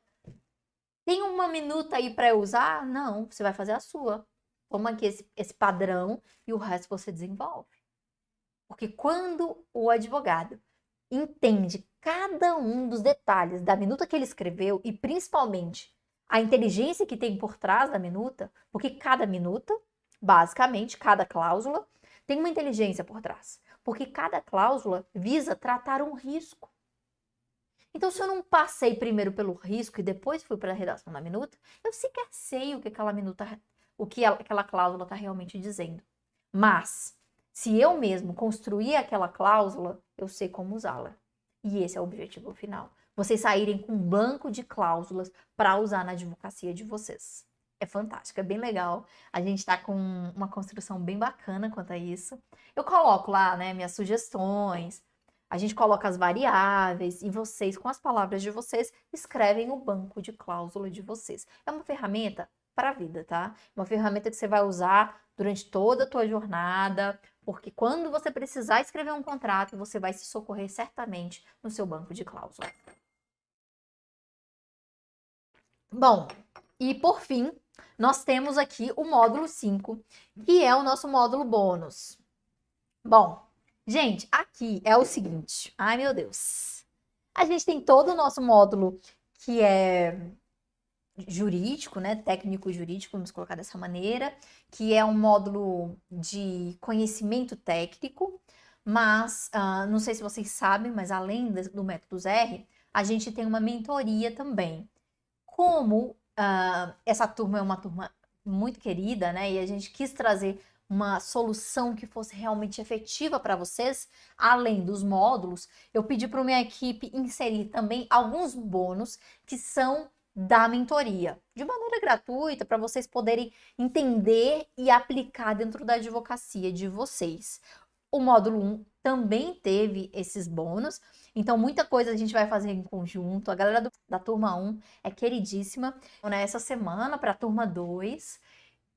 tem uma minuta aí para eu usar? Não, você vai fazer a sua. Toma aqui esse padrão e o resto você desenvolve. Porque quando o advogado entende cada um dos detalhes da minuta que ele escreveu e principalmente a inteligência que tem por trás da minuta, porque cada minuta, basicamente, cada cláusula, tem uma inteligência por trás. Porque cada cláusula visa tratar um risco. Então, se eu não passei primeiro pelo risco e depois fui para a redação da minuta, eu sequer sei o que aquela minuta, o que aquela cláusula está realmente dizendo. Mas, se eu mesmo construir aquela cláusula, eu sei como usá-la. E esse é o objetivo final. Vocês saírem com um banco de cláusulas para usar na advocacia de vocês. É fantástico, é bem legal. A gente está com uma construção bem bacana quanto a isso. Eu coloco lá, né, minhas sugestões. A gente coloca as variáveis e vocês, com as palavras de vocês, escrevem o banco de cláusula de vocês. É uma ferramenta para a vida, tá? Uma ferramenta que você vai usar durante toda a tua jornada, porque quando você precisar escrever um contrato, você vai se socorrer certamente no seu banco de cláusula. Bom, E por fim, nós temos aqui o módulo 5, que é o nosso módulo bônus. Bom, gente, aqui é o seguinte. Ai, meu Deus. A gente tem todo o nosso módulo que é jurídico, né? Técnico jurídico, vamos colocar dessa maneira, que é um módulo de conhecimento técnico, mas não sei se vocês sabem, mas além do método R, a gente tem uma mentoria também. Como essa turma é uma turma muito querida, né? E a gente quis trazer uma solução que fosse realmente efetiva para vocês, além dos módulos, eu pedi para minha equipe inserir também alguns bônus que são da mentoria, de maneira gratuita, para vocês poderem entender e aplicar dentro da advocacia de vocês. O módulo 1 também teve esses bônus, então muita coisa a gente vai fazer em conjunto. A galera da turma 1 é queridíssima. Nessa semana, para a turma 2,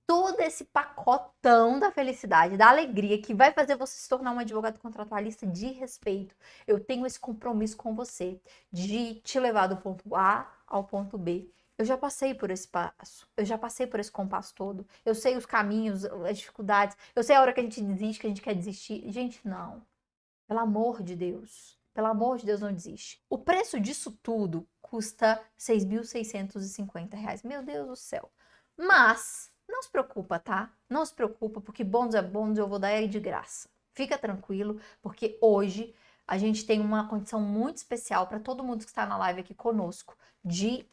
todo esse pacotão da felicidade, da alegria, que vai fazer você se tornar um advogado contratualista de respeito. Eu tenho esse compromisso com você de te levar do ponto A ao ponto B. Eu já passei por esse passo, eu já passei por esse compasso todo. Eu sei os caminhos, as dificuldades, eu sei a hora que a gente desiste, que a gente quer desistir. Gente, não. Pelo amor de Deus. Pelo amor de Deus, não desiste. O preço disso tudo custa R$ 6.650. Meu Deus do céu. Mas não se preocupa, tá? Não se preocupa, porque bônus é bônus, eu vou dar aí de graça. Fica tranquilo, porque hoje a gente tem uma condição muito especial para todo mundo que está na live aqui conosco de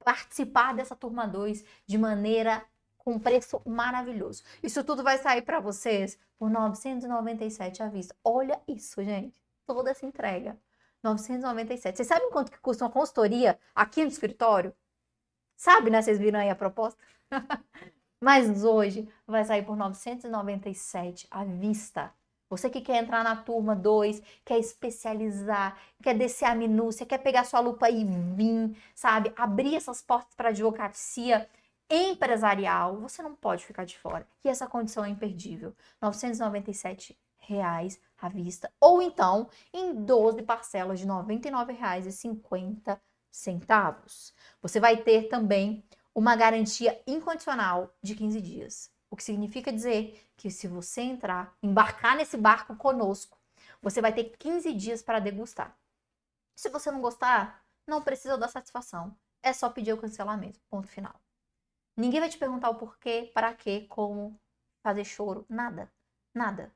participar dessa turma 2 de maneira com preço maravilhoso. Isso tudo vai sair para vocês por R$ 997 à vista. Olha isso, gente. Toda essa entrega. R$ 997. Vocês sabem quanto que custa uma consultoria aqui no escritório? Sabe, né? Vocês viram aí a proposta? Mas hoje vai sair por R$ 997 à vista. Você que quer entrar na turma 2, quer especializar, quer descer a minúcia, quer pegar sua lupa e vir, sabe? Abrir essas portas para a advocacia empresarial, você não pode ficar de fora. E essa condição é imperdível. R$ 997 à vista. Ou então, em 12 parcelas de R$ 99,50. Você vai ter também uma garantia incondicional de 15 dias. O que significa dizer que se você entrar, embarcar nesse barco conosco, você vai ter 15 dias para degustar. Se você não gostar, não precisa dar satisfação. É só pedir o cancelamento. Ponto final. Ninguém vai te perguntar o porquê, para quê, como, fazer choro. Nada. Nada.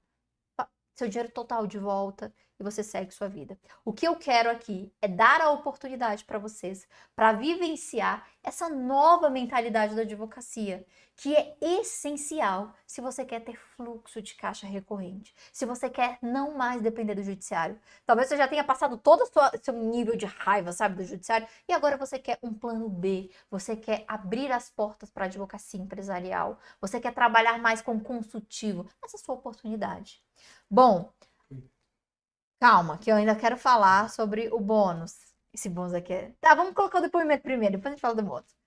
Seu dinheiro total de volta e você segue sua vida. O que eu quero aqui é dar a oportunidade para vocês para vivenciar essa nova mentalidade da advocacia, que é essencial se você quer ter fluxo de caixa recorrente, se você quer não mais depender do judiciário. Talvez você já tenha passado todo o seu nível de raiva, sabe, do judiciário, e agora você quer um plano B, você quer abrir as portas para a advocacia empresarial, você quer trabalhar mais com consultivo. Essa é a sua oportunidade. Bom, calma, que eu ainda quero falar sobre o bônus. Esse bônus aqui é. Tá, vamos colocar o depoimento primeiro, depois a gente fala do bônus.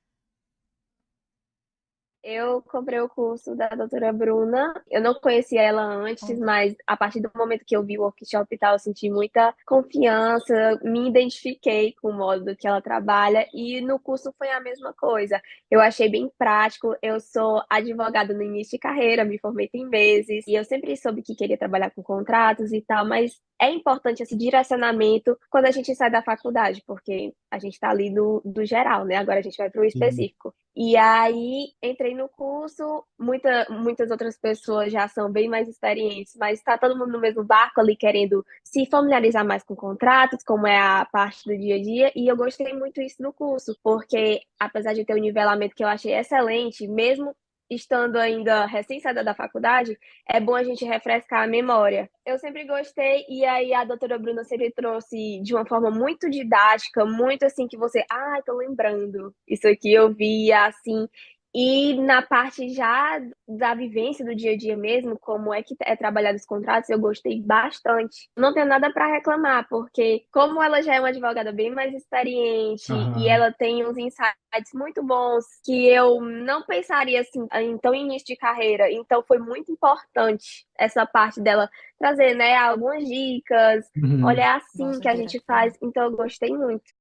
Eu comprei o curso da doutora Bruna. Eu não conhecia ela antes, mas a partir do momento que eu vi o workshop e tal, eu senti muita confiança, me identifiquei com o modo que ela trabalha e no curso foi a mesma coisa. Eu achei bem prático. Eu sou advogada no início de carreira, me formei tem meses e eu sempre soube que queria trabalhar com contratos e tal, mas é importante esse direcionamento quando a gente sai da faculdade, porque a gente está ali do geral, né? Agora a gente vai para o específico. E aí entrei no curso, muitas outras pessoas já são bem mais experientes, mas está todo mundo no mesmo barco ali querendo se familiarizar mais com contratos, como é a parte do dia a dia, e eu gostei muito isso no curso, porque apesar de ter um nivelamento que eu achei excelente, mesmo estando ainda recém-saída da faculdade, é bom a gente refrescar a memória. Eu sempre gostei, e aí a doutora Bruna sempre trouxe de uma forma muito didática, muito assim, que você, tô lembrando, isso aqui eu via, assim, e na parte já da vivência do dia a dia mesmo, como é que é trabalhado os contratos, eu gostei bastante. Não tenho nada para reclamar, porque como ela já é uma advogada bem mais experiente e ela tem uns insights muito bons que eu não pensaria assim em tão início de carreira. Então foi muito importante essa parte dela trazer, né, algumas dicas. Olha, é assim Nossa, que a gente faz. Então eu gostei muito.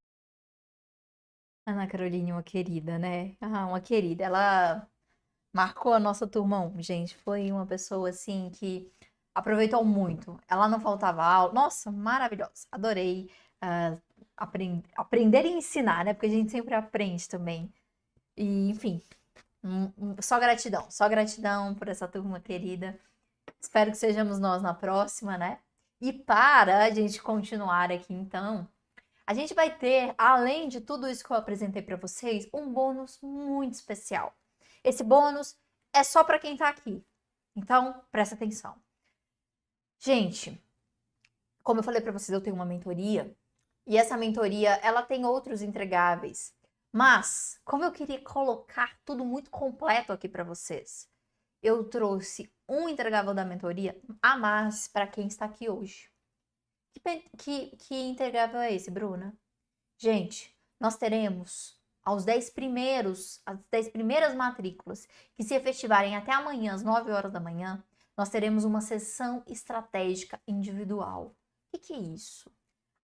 Ana Caroline, uma querida, né? Ah, uma querida. Ela marcou a nossa turma 1, gente. Foi uma pessoa, assim, que aproveitou muito. Ela não faltava aula. Nossa, maravilhosa. Adorei aprender e ensinar, né? Porque a gente sempre aprende também. E, enfim, só gratidão por essa turma querida. Espero que sejamos nós na próxima, né? E para a gente continuar aqui, então, a gente vai ter, além de tudo isso que eu apresentei para vocês, um bônus muito especial. Esse bônus é só para quem tá aqui. Então, presta atenção. Gente, como eu falei para vocês, eu tenho uma mentoria e essa mentoria, ela tem outros entregáveis. Mas, como eu queria colocar tudo muito completo aqui para vocês, eu trouxe um entregável da mentoria a mais para quem está aqui hoje. Que entregável é esse, Bruna? Gente, nós teremos as 10 primeiras matrículas que se efetivarem até amanhã, às 9 horas da manhã, nós teremos uma sessão estratégica individual. O que é isso?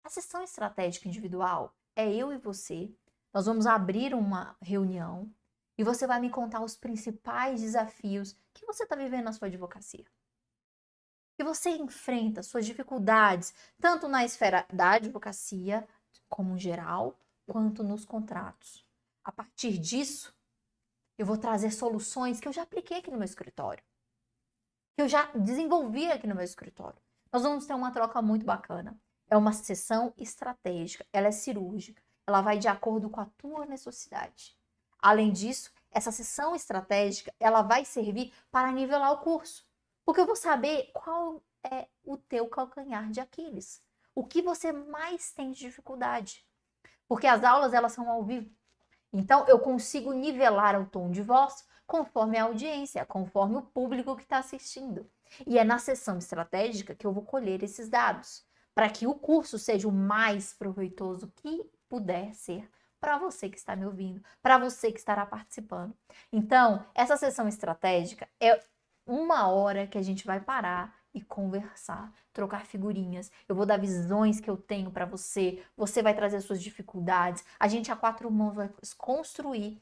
A sessão estratégica individual é eu e você. Nós vamos abrir uma reunião e você vai me contar os principais desafios que você está vivendo na sua advocacia. Que você enfrenta suas dificuldades, tanto na esfera da advocacia, como geral, quanto nos contratos. A partir disso, eu vou trazer soluções que eu já apliquei aqui no meu escritório, que eu já desenvolvi aqui no meu escritório. Nós vamos ter uma troca muito bacana. É uma sessão estratégica, ela é cirúrgica, ela vai de acordo com a tua necessidade. Além disso, essa sessão estratégica, ela vai servir para nivelar o curso, porque eu vou saber qual é o teu calcanhar de Aquiles, o que você mais tem de dificuldade, porque as aulas elas são ao vivo. Então, eu consigo nivelar o tom de voz conforme a audiência, conforme o público que está assistindo. E é na sessão estratégica que eu vou colher esses dados, para que o curso seja o mais proveitoso que puder ser para você que está me ouvindo, para você que estará participando. Então, essa sessão estratégica é 1 hora que a gente vai parar e conversar, trocar figurinhas. Eu vou dar visões que eu tenho para você, você vai trazer suas dificuldades. A gente a 4 mãos vai construir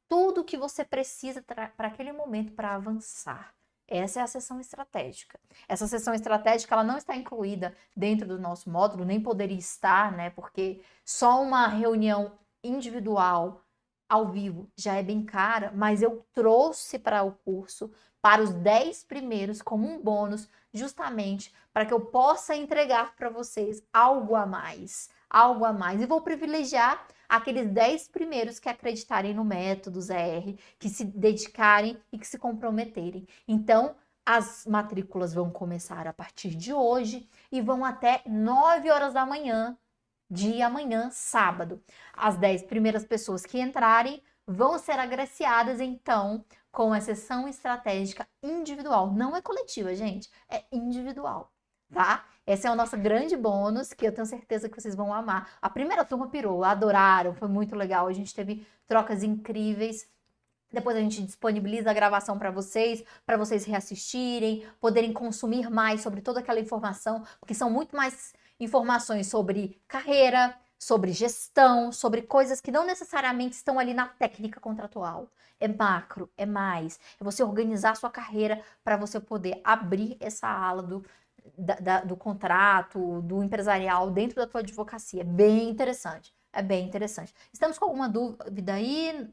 tudo o que você precisa para aquele momento para avançar. Essa é a sessão estratégica. Essa sessão estratégica ela não está incluída dentro do nosso módulo, nem poderia estar, né? Porque só uma reunião individual ao vivo já é bem cara, mas eu trouxe para o curso para os 10 primeiros como um bônus, justamente para que eu possa entregar para vocês algo a mais, algo a mais. E vou privilegiar aqueles 10 primeiros que acreditarem no método ZR, que se dedicarem e que se comprometerem. Então, as matrículas vão começar a partir de hoje e vão até 9 horas da manhã de amanhã, sábado. As 10 primeiras pessoas que entrarem vão ser agraciadas, então, com a sessão estratégica individual. Não é coletiva, gente, é individual, tá? Esse é o nosso grande bônus, que eu tenho certeza que vocês vão amar. A primeira turma pirou, adoraram, foi muito legal. A gente teve trocas incríveis. Depois a gente disponibiliza a gravação para vocês reassistirem, poderem consumir mais sobre toda aquela informação, porque são muito mais informações sobre carreira, sobre gestão, sobre coisas que não necessariamente estão ali na técnica contratual. É macro, é mais. É você organizar a sua carreira para você poder abrir essa ala do contrato, do empresarial dentro da tua advocacia. É bem interessante. É bem interessante. Estamos com alguma dúvida aí?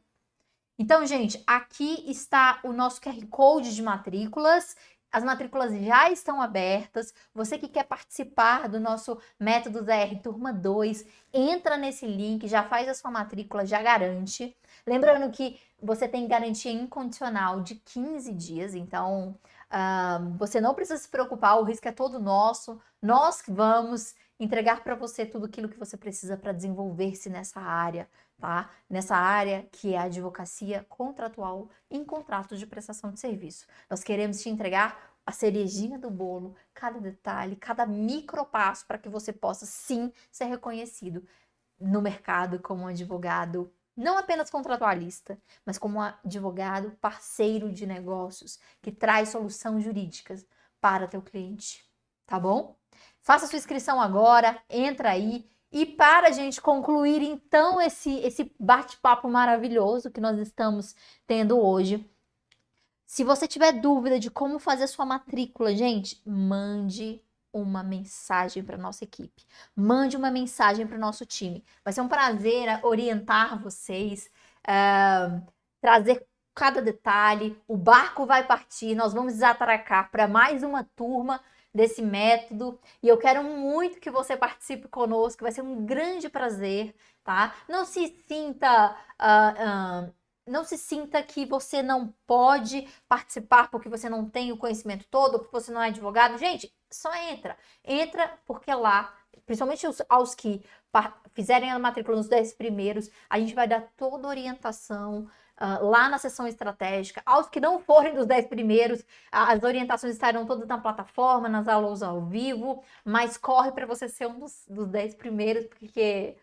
Então, gente, aqui está o nosso QR Code de matrículas. As matrículas já estão abertas. Você que quer participar do nosso Método ZR Turma 2, entra nesse link, já faz a sua matrícula, já garante. Lembrando que você tem garantia incondicional de 15 dias, então você não precisa se preocupar, o risco é todo nosso. Nós que vamos entregar para você tudo aquilo que você precisa para desenvolver-se nessa área, tá? Nessa área que é a advocacia contratual em contratos de prestação de serviço. Nós queremos te entregar a cerejinha do bolo, cada detalhe, cada micro passo para que você possa sim ser reconhecido no mercado como um advogado não apenas contratualista, mas como um advogado parceiro de negócios que traz soluções jurídicas para teu cliente, tá bom? Faça sua inscrição agora, entra aí E para a gente concluir, então, esse bate-papo maravilhoso que nós estamos tendo hoje, se você tiver dúvida de como fazer sua matrícula, gente, mande uma mensagem para nossa equipe. Mande uma mensagem para o nosso time. Vai ser um prazer orientar vocês, trazer cada detalhe. O barco vai partir, nós vamos desatracar para mais uma turma desse método. E eu quero muito que você participe conosco, vai ser um grande prazer, tá? Não se sinta que você não pode participar porque você não tem o conhecimento todo, porque você não é advogado. Gente, só entra. Entra porque lá, principalmente aos que fizerem a matrícula nos 10 primeiros, a gente vai dar toda a orientação lá na sessão estratégica. Aos que não forem dos 10 primeiros, as orientações estarão todas na plataforma, nas aulas ao vivo, mas corre para você ser um dos 10 primeiros, porque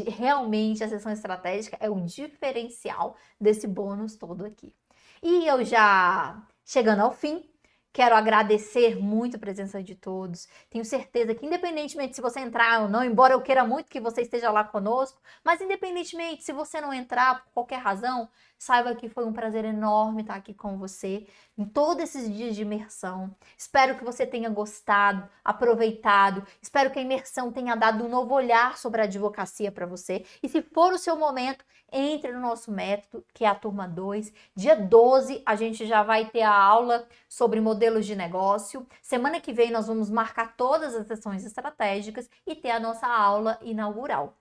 realmente a sessão estratégica é o diferencial desse bônus todo aqui. E eu já chegando ao fim, quero agradecer muito a presença de todos. Tenho certeza que independentemente se você entrar ou não, embora eu queira muito que você esteja lá conosco, mas independentemente se você não entrar por qualquer razão, saiba que foi um prazer enorme estar aqui com você em todos esses dias de imersão. Espero que você tenha gostado, aproveitado. Espero que a imersão tenha dado um novo olhar sobre a advocacia para você. E se for o seu momento, entre no nosso método, que é a turma 2. Dia 12, a gente já vai ter a aula sobre modelos de negócio. Semana que vem, nós vamos marcar todas as sessões estratégicas e ter a nossa aula inaugural.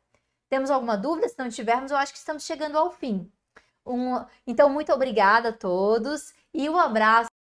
Temos alguma dúvida? Se não tivermos, eu acho que estamos chegando ao fim. Então, muito obrigada a todos e um abraço.